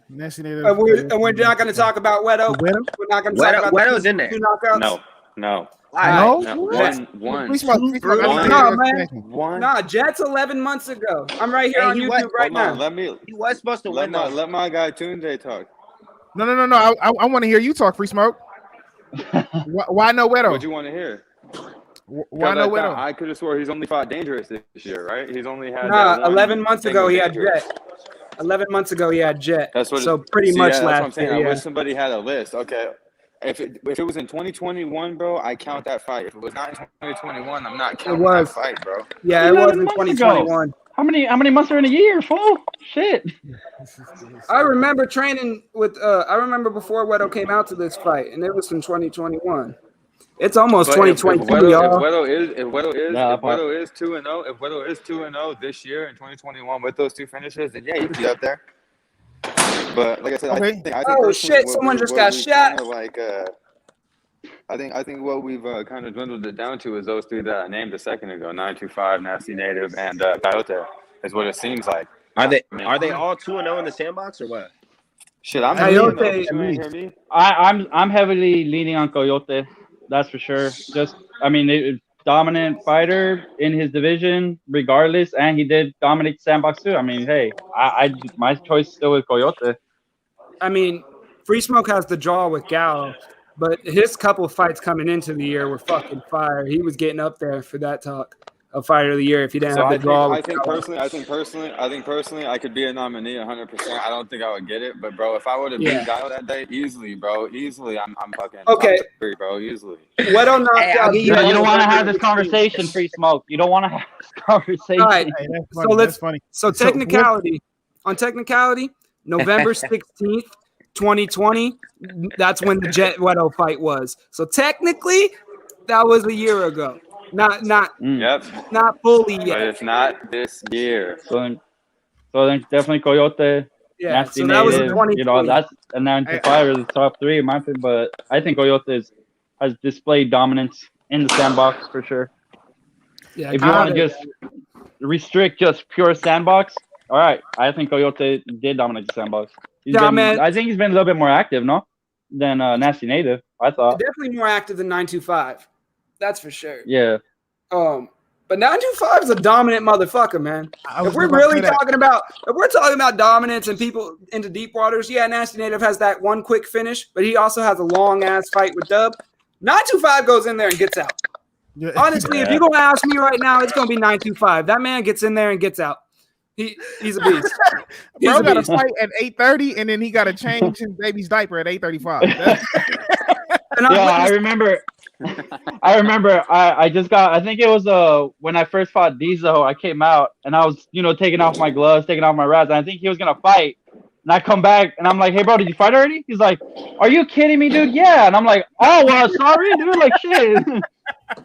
Nasty Native. And we're not going to talk about Wedo. Wedo? We're not going to talk about Weto's in there. two knockouts. No. No? No, What? one. Free smoke, free smoke. One. No, man. One. Nah, Jets 11 months ago. I'm right here Hey, on he YouTube was- right Hold on, now. let me He was supposed to win, though. let my guy Tunde talk. No. I want to hear you talk, free smoke. Why no What Wedo? you want to hear? Why no Wedo? I could have swore he's only fought Dangerous this year, right? He's only had Nah, that one 11 months thing ago with he had Dangerous. Jet. 11 months ago he had Jet. That's what. So pretty see, much that's what I'm last saying. year. I Yeah. wish somebody had a list. Okay, if it was in 2021, bro, I count that fight. If it was not in 2021, I'm not counting that was. fight, bro. Yeah, it was 11 in months ago. 2021. How many months are in a year, fool? Shit. I remember training with. I remember before Wedo came out to this fight, and it was in 2021. It's almost But 2022, y'all. if Wedo is 2-0, if Wedo is 2-0 this year in 2021 with those two finishes, then yeah, he'd be up there. But like I said, Okay. I think Oh, personally shit, what someone we- just what got we've shot. kinda like, I think what we've kind of dwindled it down to is those three that I named a second ago: 925, Nasty Native, and Coyote. Is what it seems like. Are they all 2-0 in the sandbox or what? Shit, I'm Coyote- not you ain't hear me. I'm heavily leaning on Coyote. That's for sure. Dominant fighter in his division, regardless, and he did dominate sandbox too. I mean, hey, my choice still is Coyote. I mean, Free Smoke has the draw with Gallo, but his couple of fights coming into the year were fucking fire. He was getting up there for that talk of fighter of the year if he didn't So have the draw. I think personally, I could be a nominee 100%. I don't think I would get it, but bro, if I would have beat Gallo that day, easily, I'm fucking Okay. top three, bro, easily. Wedo knocked Hey, I'll out. give You you don't want to have record this conversation, Free Smoke. You don't want to have this conversation. All right. Hey, that's So funny. let's- That's funny. So technicality, November 16th, 2020, that's when the Jet Wedo fight was. So technically, that was a year ago. Not Yep, fully but yet. it's not this year. So then definitely Coyote, Yeah. Nasty So that was in Native. 2020. You know, that's a 9-5 is the top three in my opinion. But I think Coyote has displayed dominance in the sandbox for sure. Yeah, If you want to just restrict just pure sandbox, all right. I think Coyote did dominate the sandbox. Man. I think he's been a little bit more active, no, than Nasty Native. I thought. Definitely more active than 925. That's for sure. Yeah. But 925 is a dominant motherfucker, man. I was If we're about to really say that. talking about dominance and people into deep waters, yeah, Nasty Native has that one quick finish, but he also has a long ass fight with Dub. 925 goes in there and gets out. Yeah. Honestly, if you're gonna ask me right now, it's gonna be 925. That man gets in there and gets out. He's a beast. He's Bro a got a beast. fight at 8:30, and then he got to change his baby's diaper at 8:35. And I'm Yeah, I witness- remember. I just got. I think it was when I first fought Diesel. I came out and I was taking off my gloves, taking off my wraps. And I think he was gonna fight. And I come back and I'm like, "Hey, bro, did you fight already?" He's like, "Are you kidding me, dude?" Yeah. And I'm like, "Oh, well, sorry, dude. Like, shit."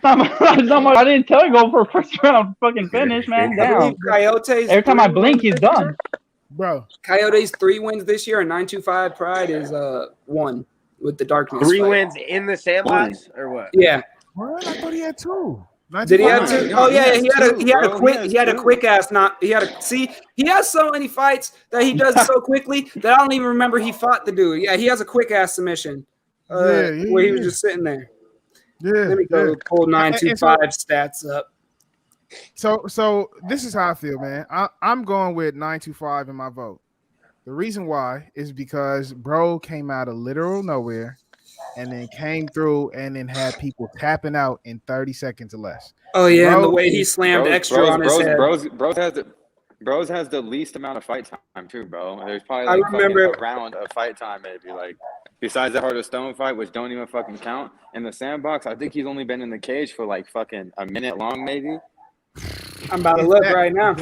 I didn't tell you go for a first round fucking finish, man. I Damn. believe Coyote's Every time I 3 blink, wins he's this done. year. Bro, Coyote's 3 wins this year, and 925 Pride is 1 with the darkness. 3 fight. wins in the sandbox or what? Yeah. what? I thought he had 2. Did he have 925. 2? Oh yeah, he had a two. quick ass not. He has so many fights that he does so quickly that I don't even remember he fought the dude. Yeah, he has a quick ass submission where he was just sitting there. Let me go pull 925 stats up. So this is how I feel, man. I'm going with 925 in my vote. The reason why is because bro came out of literal nowhere and then came through and then had people tapping out in 30 seconds or less. Oh yeah, and the way he slammed extra on his head. Bros has the least amount of fight time too, bro. There's probably like a round of fight time maybe. Like besides the Heart of Stone fight, which don't even fucking count. In the sandbox, I think he's only been in the cage for like fucking a minute long maybe. I'm about to look right now.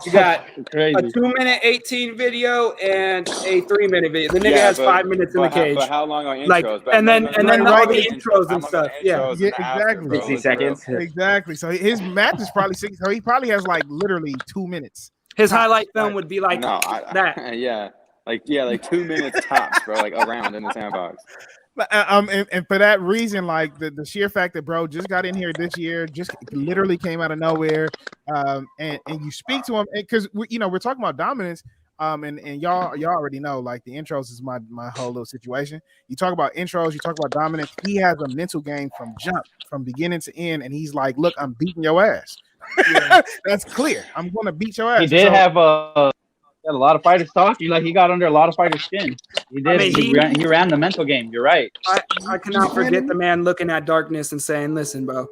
You got a 2-minute 18 video and a 3-minute video. The nigga has 5 minutes in the cage. But how long are intros? Like, and then all the intros and stuff. Yeah, exactly. 60 seconds. Exactly. So his match is probably 60. So he probably has like literally 2 minutes. His highlight film would be like that. Yeah, like 2 minutes tops, bro. Like around in the sandbox. And for that reason, like the sheer fact that bro just got in here this year, just literally came out of nowhere, and you speak to him because we're talking about dominance, and y'all already know like the intros is my whole little situation. You talk about intros, you talk about dominance. He has a mental game from jump, from beginning to end, and he's like, look, I'm beating your ass. Yeah, that's clear. I'm gonna beat your ass. He did have a lot of fighters talking. Like he got under a lot of fighters' skin. He did. I mean, he ran the mental game. You're right. I cannot forget the man looking at darkness and saying, "Listen, bro,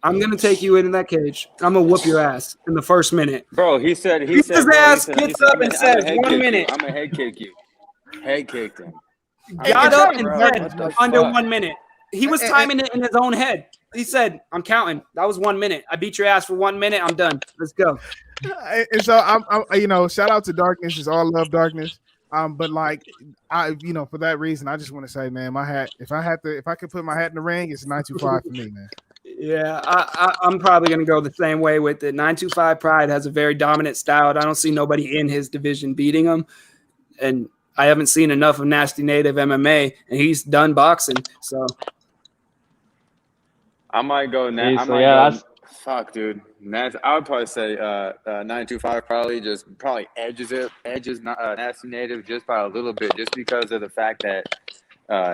I'm gonna take you into that cage. I'm gonna whoop your ass in the first minute." Bro, he said his ass gets up and says, "1 minute. I'm gonna head kick you." Head kicked him. Got up and said under 1 minute. He was timing it in his own head. He said, "I'm counting. That was 1 minute. I beat your ass for 1 minute. I'm done. Let's go." And so I'm shout out to Darkness. It's all love, Darkness. But like for that reason, I just want to say, man, my hat. If I could put my hat in the ring, it's 925 for me, man. Yeah, I'm probably gonna go the same way with it. 925 Pride has a very dominant style. I don't see nobody in his division beating him, and I haven't seen enough of Nasty Native MMA, and he's done boxing, so. I might go now. Fuck, dude. I would probably say 925 probably edges Nasty Native just by a little bit, just because of the fact that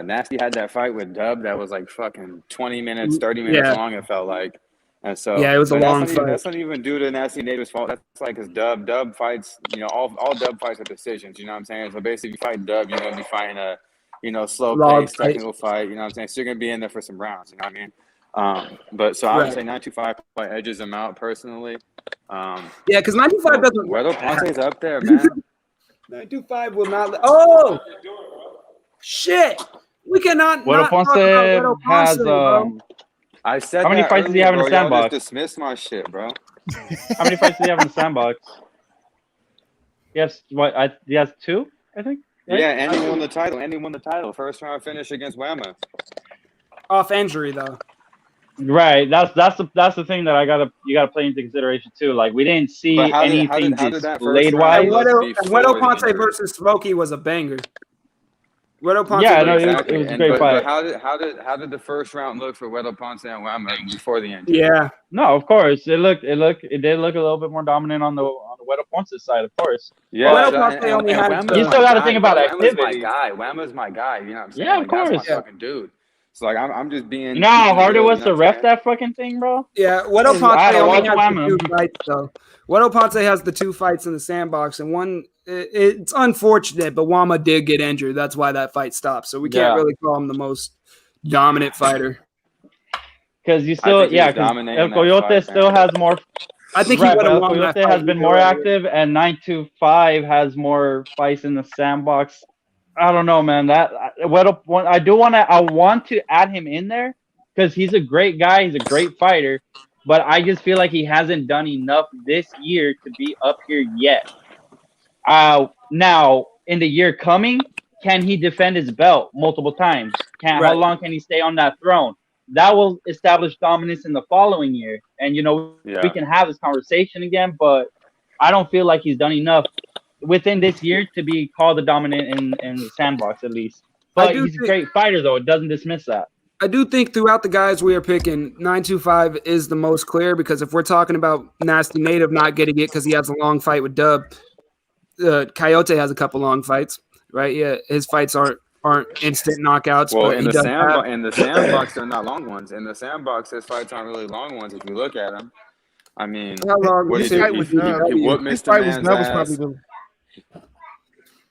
Nasty had that fight with Dub that was like fucking 20 minutes, 30 minutes long. It felt like, and so it was a long fight. That's not even due to Nasty Native's fault. That's like his Dub fights. All Dub fights are decisions. You know what I'm saying? So basically, if you fight Dub, you're gonna be fighting a slow paced technical fight. You know what I'm saying? So you're gonna be in there for some rounds. You know what I mean? But so I would say 925 probably edges him out personally. Because 925 doesn't. Wedo Ponce's up there, man. 925 will not. Oh shit! We cannot. Wedo Ponce has. I said. How many fights does he have in the sandbox? Just dismiss my shit, bro. How many fights does he have in the sandbox? Yes, he has 2, I think. Right? Yeah, and he won the title. First round finish against Whamma. Off injury though. Right, that's the thing that you gotta play into consideration too. Like we didn't see anything delayed wise. Wedo Ponce versus Smokey was a banger. Wedo Ponce. Yeah, no, it was a great fight. But how did the first round look for Wedo Ponce and Whamma before the injury? Yeah, no, of course it did look a little bit more dominant on the Wedo Ponce's side, of course. Yeah, Wedo Ponce only had. You still got to think about activity. Whamma's my guy. You know what I'm saying? Yeah, of course. That's my fucking dude. So like I'm just being. You know how hard it was to ref that fucking thing, bro? Yeah, Wedo Ponce only has the 2 fights though. Wedo Ponce has the 2 fights in the sandbox, and one. It's unfortunate, but Whamma did get injured. That's why that fight stopped. So we can't really call him the most dominant fighter. Because you still, El Coyote still has more. I think he would have won that fight. Coyote has been more active, and 925 has more fights in the sandbox. I don't know, man. I want to add him in there because he's a great guy. He's a great fighter, but I just feel like he hasn't done enough this year to be up here yet. Now in the year coming, can he defend his belt multiple times? How long can he stay on that throne? That will establish dominance in the following year, and we can have this conversation again. But I don't feel like he's done enough within this year to be called the dominant in the sandbox, at least. But he's a great fighter, though. It doesn't dismiss that. I do think throughout the guys we are picking, 925 is the most clear, because if we're talking about Nasty Native not getting it because he has a long fight with Dub, Coyote has a couple long fights, right? Yeah, his fights aren't aren't instant knockouts. Well, but in he the does sandbox, have. in the sandbox, they're not long ones. In the sandbox, his fights aren't really long ones if you look at them. I mean, How long what His did fight he with do? He BBW? whooped his Mr. fight with Man's Dub was probably ass. the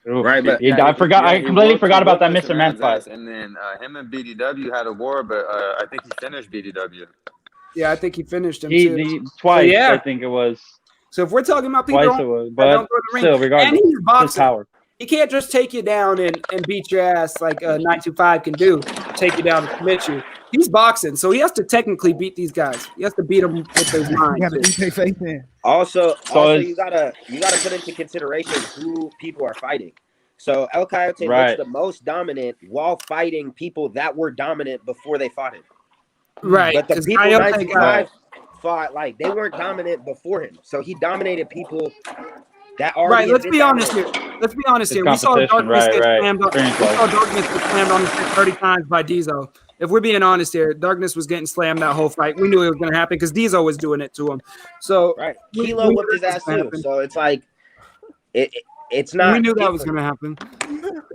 Right, but I forgot. I completely forgot about that Mr. Man fight. Ass, and then him and BDW had a war, but I think he finished BDW. Yeah, I think he finished him too. He twice, yeah. I think it was. So if we're talking about people Twice it was, but don't go to the ring, still, regardless, and he's boxing, power. he can't just take you down and beat your ass like 925 can do, take you down and submit you. He's boxing, so he has to technically beat these guys. He has to beat them with his mind. you got to beat their face in. Also, So you gotta put into consideration who people are fighting. So El Coyote Right. looks the most dominant while fighting people that were dominant before they fought him. Right, But the because people Coyote 95 fought like they weren't dominant before him. So he dominated people that already. Right, had let's been be honest here. dominant. Let's be honest It's here. We saw competition, Darkness right, get right. slammed on. We Experience-wise. saw Darkness get slammed on the stick 30 times by Diesel. If we're being honest here, Darkness was getting slammed that whole fight. We knew it was going to happen because Diesel was doing it to him. So Right, we Kilo knew whipped his that was ass gonna too. happen. So it's like it's not. We knew that was going to happen.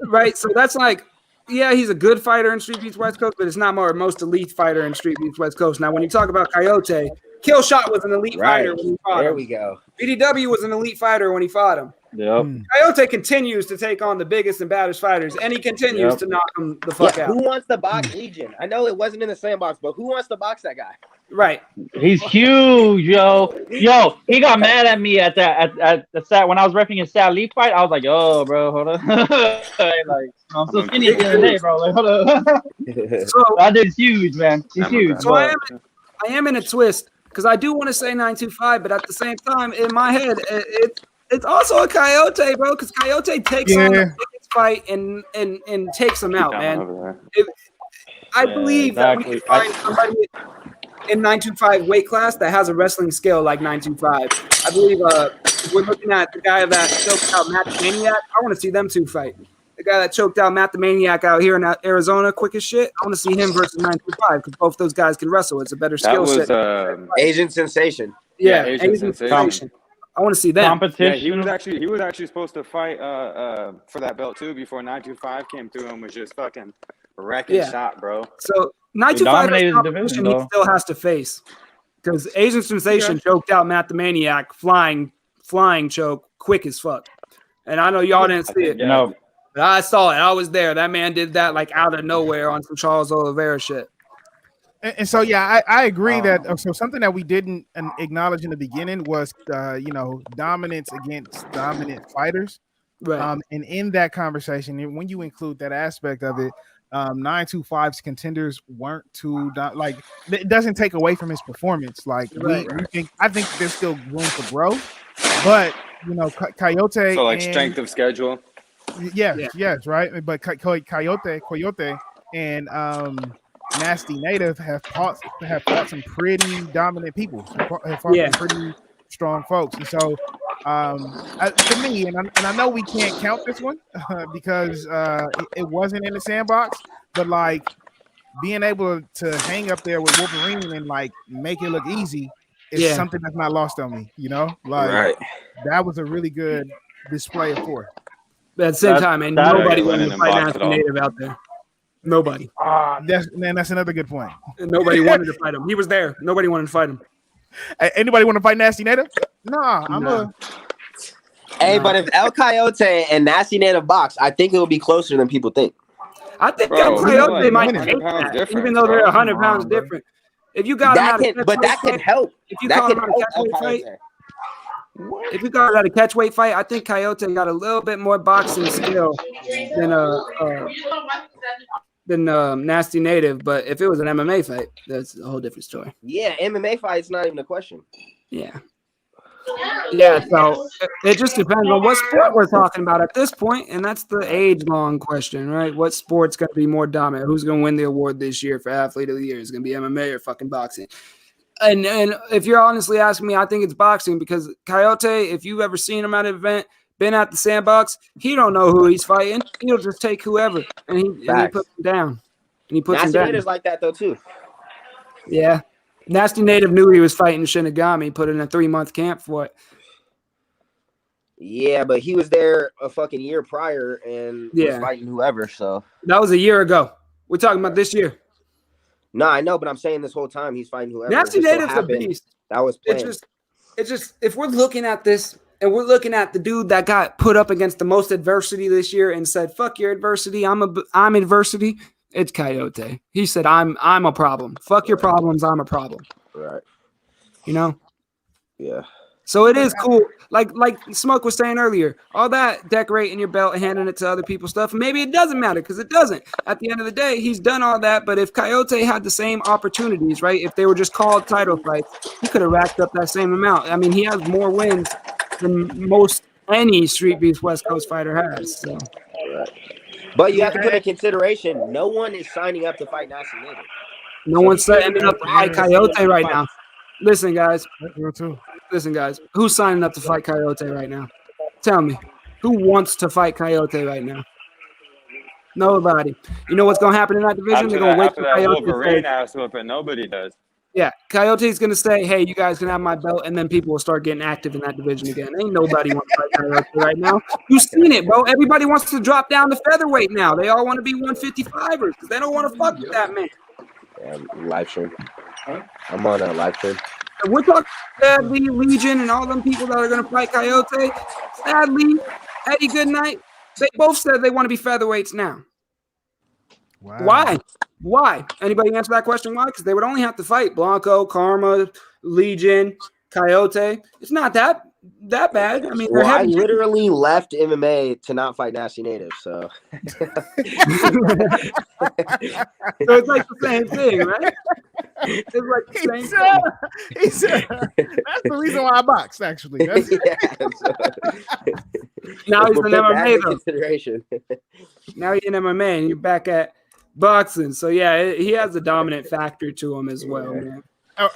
Right, so that's like, yeah, he's a good fighter in Street Beefs West Coast, but it's not more most elite fighter in Street Beefs West Coast. Now, when you talk about Coyote, Killshot was an elite Right. fighter when he fought There him. we go. BDW was an elite fighter when he fought him. Yep. Coyote continues to take on the biggest and baddest fighters, and he continues Yep. to knock them the fuck Yeah, out. who wants to box Legion? I know it wasn't in the sandbox, but who wants to box that guy? Right. He's huge, yo. Yo, he got mad at me at the sat when I was repping his Sat Lee fight. I was like, yo, bro, hold on. like, I'm so skinny at the end of the day, bro. Like, hold on. So, That dude's huge, man. He's huge. so I am in a twist because I do want to say 925, but at the same time, in my head, it's also a Coyote, bro, because Coyote takes on the biggest fight and takes him out, man. I believe that we can find somebody in 925 weight class that has a wrestling skill like 925. I believe if we're looking at the guy that choked out Matt the Maniac, I want to see them two fight. The guy that choked out Matt the Maniac out here in Arizona quick as shit, I want to see him versus 925 because both those guys can wrestle. It's a better skill set. Asian Sensation. Yeah, Asian Sensation. I want to see them. Competition. Yeah, he was actually supposed to fight for that belt too before 925 came through and was just fucking wrecking shot, bro. So 925 dominated the competition division, he though. still has to face because Asian Sensation choked out Matt the Maniac flying choke quick as fuck. And I know y'all didn't see it. You know, But I saw it. I was there. That man did that like out of nowhere on some Charles Oliveira shit. And so, yeah, I agree that. So something that we didn't acknowledge in the beginning was, dominance against dominant fighters. Right. And in that conversation, and when you include that aspect of it, 925's contenders weren't too like. It doesn't take away from his performance. Like we think, I think there's still room for growth, but Coyote. So like strength of schedule. Yes, right. But Coyote, and Nasty Native have fought some pretty dominant people. Have fought some pretty strong folks, and so to me, and I know we can't count this one because it wasn't in the sandbox, but like being able to hang up there with Wolverine and like make it look easy is something that's not lost on me. That was a really good display of force. But at the same time, and nobody wanted to fight Nasty Native out there. Nobody. That's another good point. Nobody wanted to fight him. He was there. Nobody wanted to fight him. Anybody want to fight Nasty Native? Nah, but if El Coyote and Nasty Native box, I think it will be closer than people think. I think El Coyote might take that, even though they're 100 pounds different. If you got that can help. If you got him out of catchweight fight, if you got out of catchweight fight, I think Coyote got a little bit more boxing skill than Nasty Native. But if it was an MMA fight, that's a whole different story. Yeah, MMA fight's not even a question. Yeah. So it just depends on what sport we're talking about at this point, and that's the age-long question, right? What sport's going to be more dominant? Who's going to win the award this year for Athlete of the Year? Is it going to be MMA or fucking boxing? And if you're honestly asking me, I think it's boxing because Coyote, if you've ever seen him at an event, been at the sandbox, he don't know who he's fighting. He'll just take whoever, and he puts him down. And he puts him down. Nasty Native's like that though too. Yeah. Nasty Native knew he was fighting Shinigami, put in a 3-month camp for it. Yeah, but he was there a fucking year prior and was Yeah. fighting whoever. So That was a year ago. We're talking about this year. no, I know, but I'm saying this whole time he's fighting whoever. Nasty It just so Native's a happened beast. that was planned. It's just if we're looking at this and we're looking at the dude that got put up against the most adversity this year and said, "Fuck your adversity, I'm adversity." It's Coyote. He said, "I'm a problem. Fuck your problems, I'm a problem." Right. You know. Yeah. So it is cool. Like Smoke was saying earlier, all that decorating your belt and handing it to other people's stuff, maybe it doesn't matter because it doesn't. At the end of the day, he's done all that. But if Coyote had the same opportunities, right, if they were just called title fights, he could have racked up that same amount. I mean, he has more wins than most any Street Beefs West Coast fighter has. So. Right. But you have to put in consideration, no one is signing up to fight Nasty Native. No one's signing up to fight Coyote right now. Listen, guys. Listen, guys. Who's signing up to fight Coyote right now? Tell me. Who wants to fight Coyote right now? Nobody. You know what's going to happen in that division? They're going to wait for that Coyote Wolverine to ass whooping. Nobody does. Yeah, Coyote's going to say, hey, you guys can have my belt, and then people will start getting active in that division again. Ain't nobody want to fight Coyote right now. You've seen it, bro. Everybody wants to drop down to featherweight now. They all want to be 155ers because they don't want to fuck with that man. Yeah, live stream. I'm on a live stream. And we're talking Sadly, Legion, and all them people that are going to fight Coyote. Sadly, Eddie Goodnight, they both said they want to be featherweights now. Wow. Why? Anybody answer that question? Why? Because they would only have to fight Blanco, Karma, Legion, Coyote. It's not that bad. I mean, I literally left MMA to not fight Nasty Native, so. So it's like the same thing, right? It's like the same thing. He said, that's the reason why I boxed, actually. Now he's in MMA, though. Consideration. Now you're in MMA, and you're back at boxing. So, yeah, he has a dominant factor to him as well, man.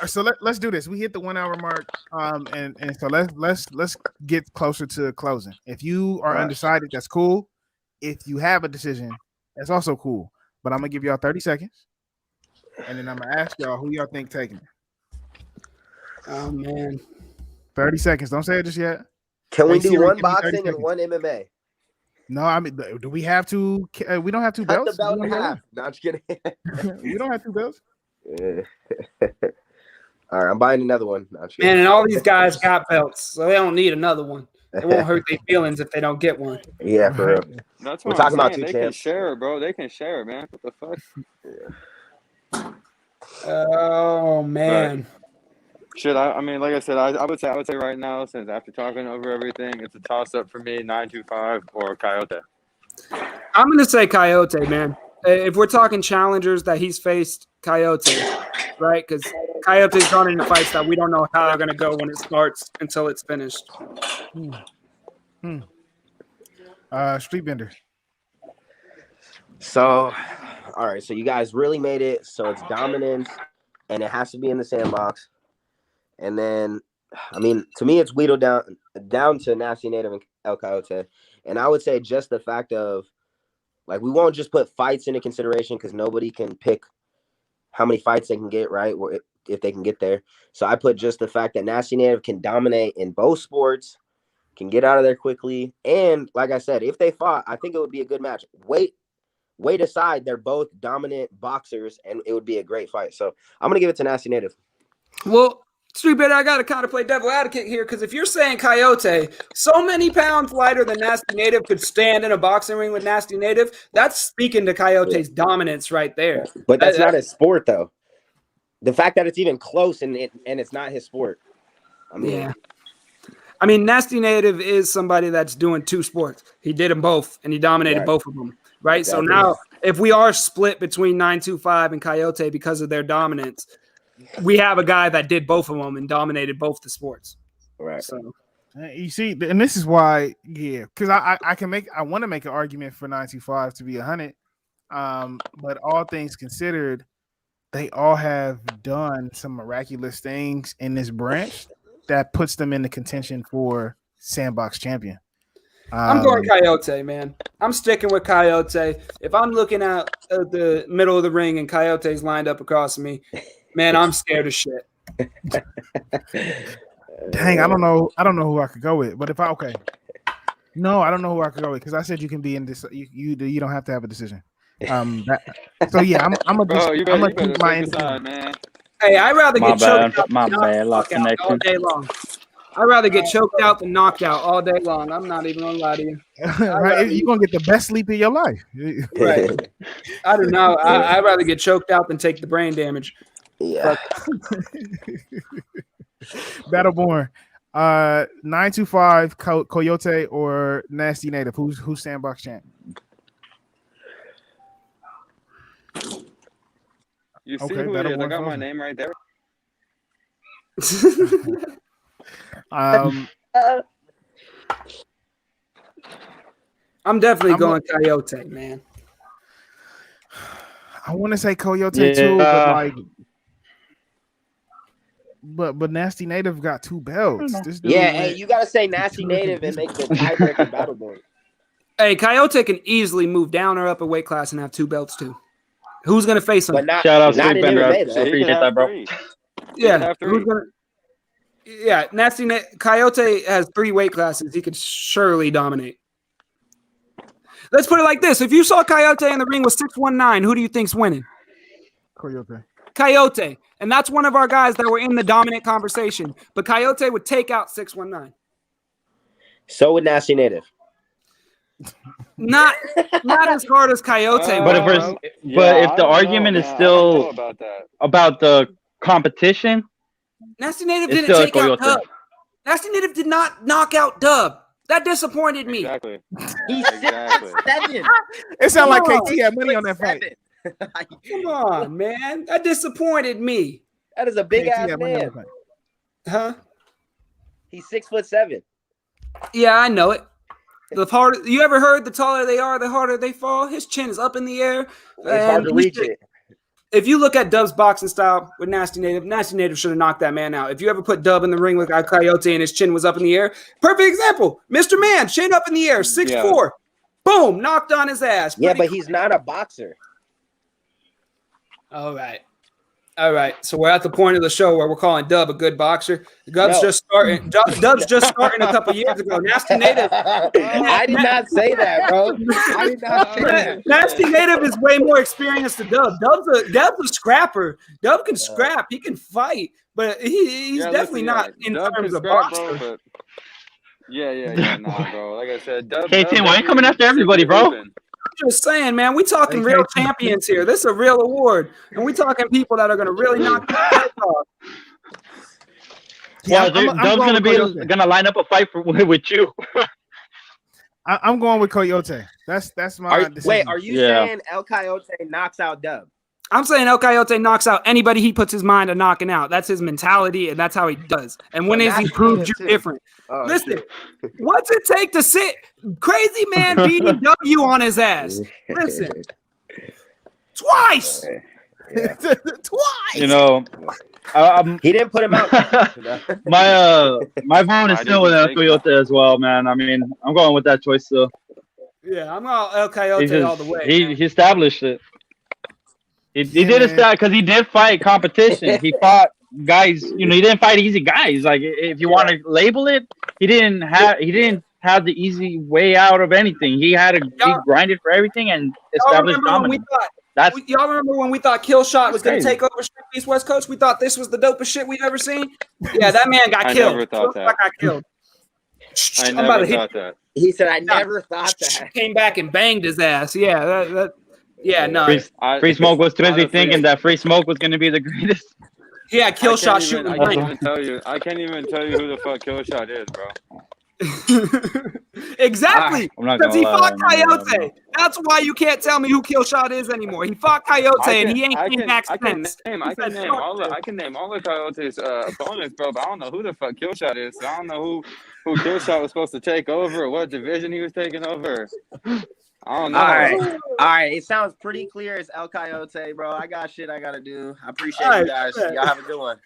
So let's do this. We hit the 1 hour mark, and so let's get closer to closing. If you are undecided, that's cool. If you have a decision, that's also cool. But I'm gonna give y'all 30 seconds, and then I'm gonna ask y'all who y'all think taking it. Oh man, 30 seconds. Don't say it just yet. Can we do one boxing and one MMA? No, I mean, do we have to? We don't have two Cut belts. the belt in half. No, I'm just kidding. We don't have two belts. All right, I'm buying another one. Man, and all these guys got belts, so they don't need another one. It won't hurt their feelings if they don't get one. Yeah, for real. That's We're what talking I'm about saying. two They champs. can share it, bro. They can share it, man. What the fuck? Oh man. Shit, I mean, like I said, I would say right now, since after talking over everything, it's a toss up for me: 925 or Coyote. I'm gonna say Coyote, man. If we're talking challengers that he's faced, Coyote, right? Because Coyote's gone into fights that we don't know how they're gonna go when it starts until it's finished. Streetbender. So, all right. So you guys really made it. So it's dominance, and it has to be in the sandbox. And then, I mean, to me, it's wheedled down to Nasty Native and El Coyote. And I would say just the fact of, like, we won't just put fights into consideration because nobody can pick how many fights they can get, right? Or if they can get there. So I put just the fact that Nasty Native can dominate in both sports, can get out of there quickly. And like I said, if they fought, I think it would be a good match. Weight aside, they're both dominant boxers, and it would be a great fight. So I'm going to give it to Nasty Native. Well, Streetbetter, I got to kind of play devil advocate here because if you're saying Coyote, so many pounds lighter than Nasty Native could stand in a boxing ring with Nasty Native, that's speaking to Coyote's dominance right there. But that's not his sport, though. The fact that it's even close and it's not his sport. I mean, yeah. I mean, Nasty Native is somebody that's doing two sports. He did them both, and he dominated both of them, right? Exactly. So now, if we are split between 925 and Coyote because of their dominance, we have a guy that did both of them and dominated both the sports. Right. So you see, and this is why, because I want to make an argument for 925 to be 100. But all things considered, they all have done some miraculous things in this branch that puts them in the contention for sandbox champion. I'm going Coyote, man. I'm sticking with Coyote. If I'm looking at the middle of the ring and Coyote's lined up across me, man, I'm scared of shit. Dang, I don't know who I could go with. But No, I don't know who I could go with because I said you can be in this. You don't have to have a decision. I'm Bro, you gonna better keep my pick a side, man. Hey, I'd rather get choked out My than bad, lost knocked out all connection. day long. I'd rather get choked out than knocked out all day long. I'm not even gonna lie to you. right, you're gonna get the best sleep of your life. Right. I don't know. I'd rather get choked out than take the brain damage. Yeah. Battleborn, 925 Coyote or Nasty Native. Who's sandbox champ? You see Okay, who it is? I Battleborn got my Frozen. name right there. I'm definitely going Coyote, man. I want to say Coyote too, but Nasty Native got 2 belts. This dude Hey, you gotta say Nasty Native and make the tiebreaker Battleborn. Hey, Coyote can easily move down or up a weight class and have 2 belts too. Who's gonna face him? But not, Shout out not in Streetbender. MMA, though. I appreciate that, bro. Yeah, Coyote has 3 weight classes. He could surely dominate. Let's put it like this: if you saw Coyote in the ring with 619, who do you think's winning? Coyote, and that's one of our guys that were in the dominant conversation. But Coyote would take out 619. So would Nasty Native. Not as hard as Coyote. But if the argument is still about the competition, Nasty Native didn't take out Dub. Nasty Native did not knock out Dub. That disappointed me. Exactly. He's 6'7". It sounded like KT had money on that fight. Come on, man. That disappointed me. That is a big ass man. Huh? He's 6'7". Yeah, I know it. The harder you ever heard, the taller they are, the harder they fall. His chin is up in the air. It's hard to reach it. If you look at Dub's boxing style with Nasty Native should have knocked that man out. If you ever put Dub in the ring with Coyote and his chin was up in the air, perfect example. Mr. Man, chin up in the air, 6'4". Boom, knocked on his ass. Yeah, but he's not a boxer. All right. So we're at the point of the show where we're calling Dub a good boxer. Dub's just starting. Dub's just starting a couple years ago. Nasty Native. I did not say that, bro. I did not say that. Nasty Native is way more experienced than Dub. Dub's a scrapper. Dub can scrap. He can fight, but he's definitely not in terms of boxer. Bro, nah, bro. Like I said, Dub. KT, why are you coming after everybody, bro? I'm just saying, man, we talking real champions here. This is a real award, and we talking people that are going to really knock the heads off. Yeah, Dub's gonna line up a fight with you. I'm going with Coyote. That's my decision. Wait, are you saying El Coyote knocks out Dub? I'm saying El Coyote knocks out anybody he puts his mind to knocking out. That's his mentality, and that's how he does. And when has he proved you different? Listen, what's it take to sit crazy man beating W on his ass? Listen, twice. Twice. You know, he didn't put him out. my vote is still with El Coyote as well, man. I mean, I'm going with that choice still. Yeah, I'm all El Coyote all the way. He established it. He did it because he did fight competition. He fought guys. You know, he didn't fight easy guys. Like if you want to label it, he didn't have the easy way out of anything. He grinded for everything and established dominance. Y'all remember when we thought Killshot was going to take over Streetbeefs WestCoast? We thought this was the dopest shit we've ever seen. Yeah, that man got killed. Never thought that. Got killed. I never thought that. He said, "I never thought that." Came back and banged his ass. Yeah, no. Free Smoke was too busy thinking that Free Smoke was going to be the greatest. Yeah, Killshot shooting. I can't even tell you who the fuck Killshot is, bro. Exactly. Because he fought Coyote. That's why you can't tell me who Killshot is anymore. He fought Coyote and he ain't came back since. I can name all the Coyote's opponents, bro, but I don't know who the fuck Killshot is. So I don't know who Killshot was supposed to take over or what division he was taking over. I don't know. All right. It sounds pretty clear. It's El Coyote, bro. I got shit I gotta do. I appreciate you guys. Y'all have a good one.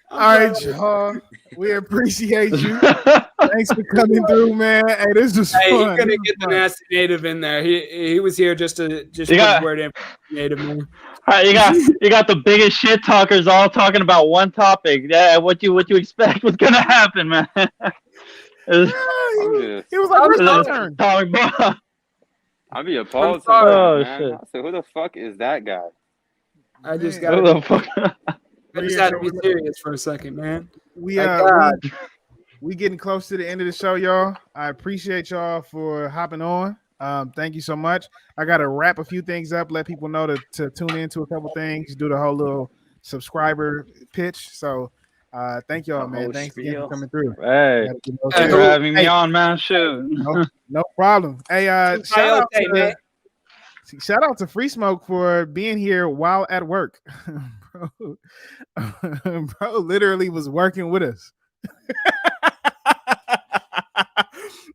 All right, y'all. We appreciate you. Thanks for coming through, man. Hey, this was fun. You're gonna get the Nasty Native in there. He was here just to put the word in Native, man. All right, you got the biggest shit talkers all talking about one topic. Yeah, what you expect was gonna happen, man. He was like, "Where's my turn?" Atomic bomb. I'd be appalled sorry. sometimes, man. Shit. I said, who the fuck is that guy? I just Man. got. What the fuck? I just had to be serious for a second, man. We Like, God. we getting close to the end of the show, y'all. I appreciate y'all for hopping on. Thank you so much. I gotta wrap a few things up, let people know to tune into a couple things, do the whole little subscriber pitch. So thank y'all, man. Thanks again for coming through. Hey, Gotta get those thanks in. for having me Hey, on, man. Shoot. no problem. Hey, shout man. out to Free Smoke for being here while at work. Bro literally was working with us.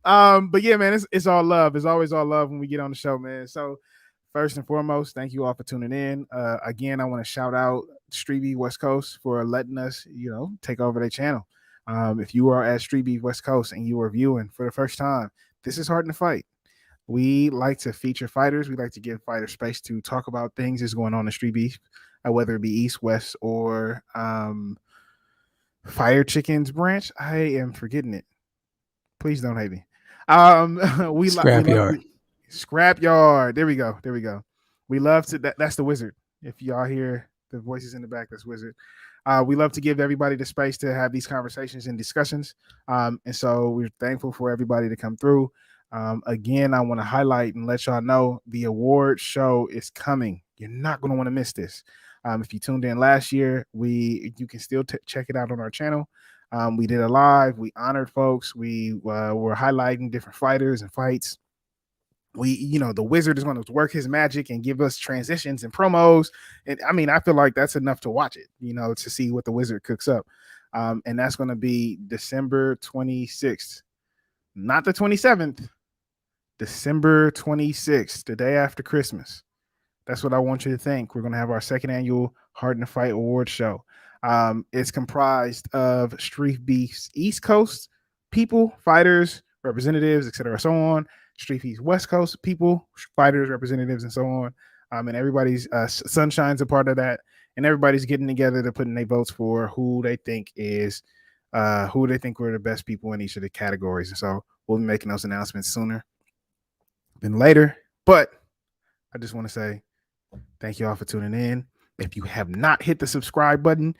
But yeah, man, it's all love. It's always all love when we get on the show, man. So first and foremost, thank you all for tuning in. Again, I want to shout out Streetbeefs WestCoast for letting us, take over their channel. If you are at Streetbeefs WestCoast and you are viewing for the first time, this is Hard to Fight. We like to feature fighters. We like to give fighters space to talk about things that's going on in Street Beef, whether it be East, West, or Fire Chicken's branch. I am forgetting it. Please don't hate me. Scrapyard. There we go. We love to. That's the wizard. If y'all hear the voices in the back, that's wizard. We love to give everybody the space to have these conversations and discussions. And so we're thankful for everybody to come through. Again, I want to highlight and let y'all know the award show is coming. You're not going to want to miss this. If you tuned in last year, you can still check it out on our channel. We did a live. We honored folks. We were highlighting different fighters and fights. The wizard is going to work his magic and give us transitions and promos. And I mean, I feel like that's enough to watch it, to see what the wizard cooks up. And that's going to be December 26th, not the 27th, December 26th, the day after Christmas. That's what I want you to think. We're going to have our second annual Hard to Fight Award show. It's comprised of Streetbeefs East Coast people, fighters, representatives, etc., so on. Streetbeefs West Coast people, fighters, representatives, and so on. And everybody's Sunshine's a part of that, and everybody's getting together to put in their votes for who they think were the best people in each of the categories. And so we'll be making those announcements sooner than later. But I just want to say thank you all for tuning in. If you have not hit the subscribe button,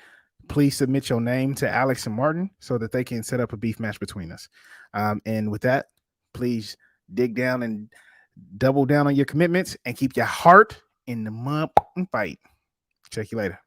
please submit your name to Alex and Martin so that they can set up a beef match between us. And with that, please dig down and double down on your commitments and keep your heart in the mud and fight. Check you later.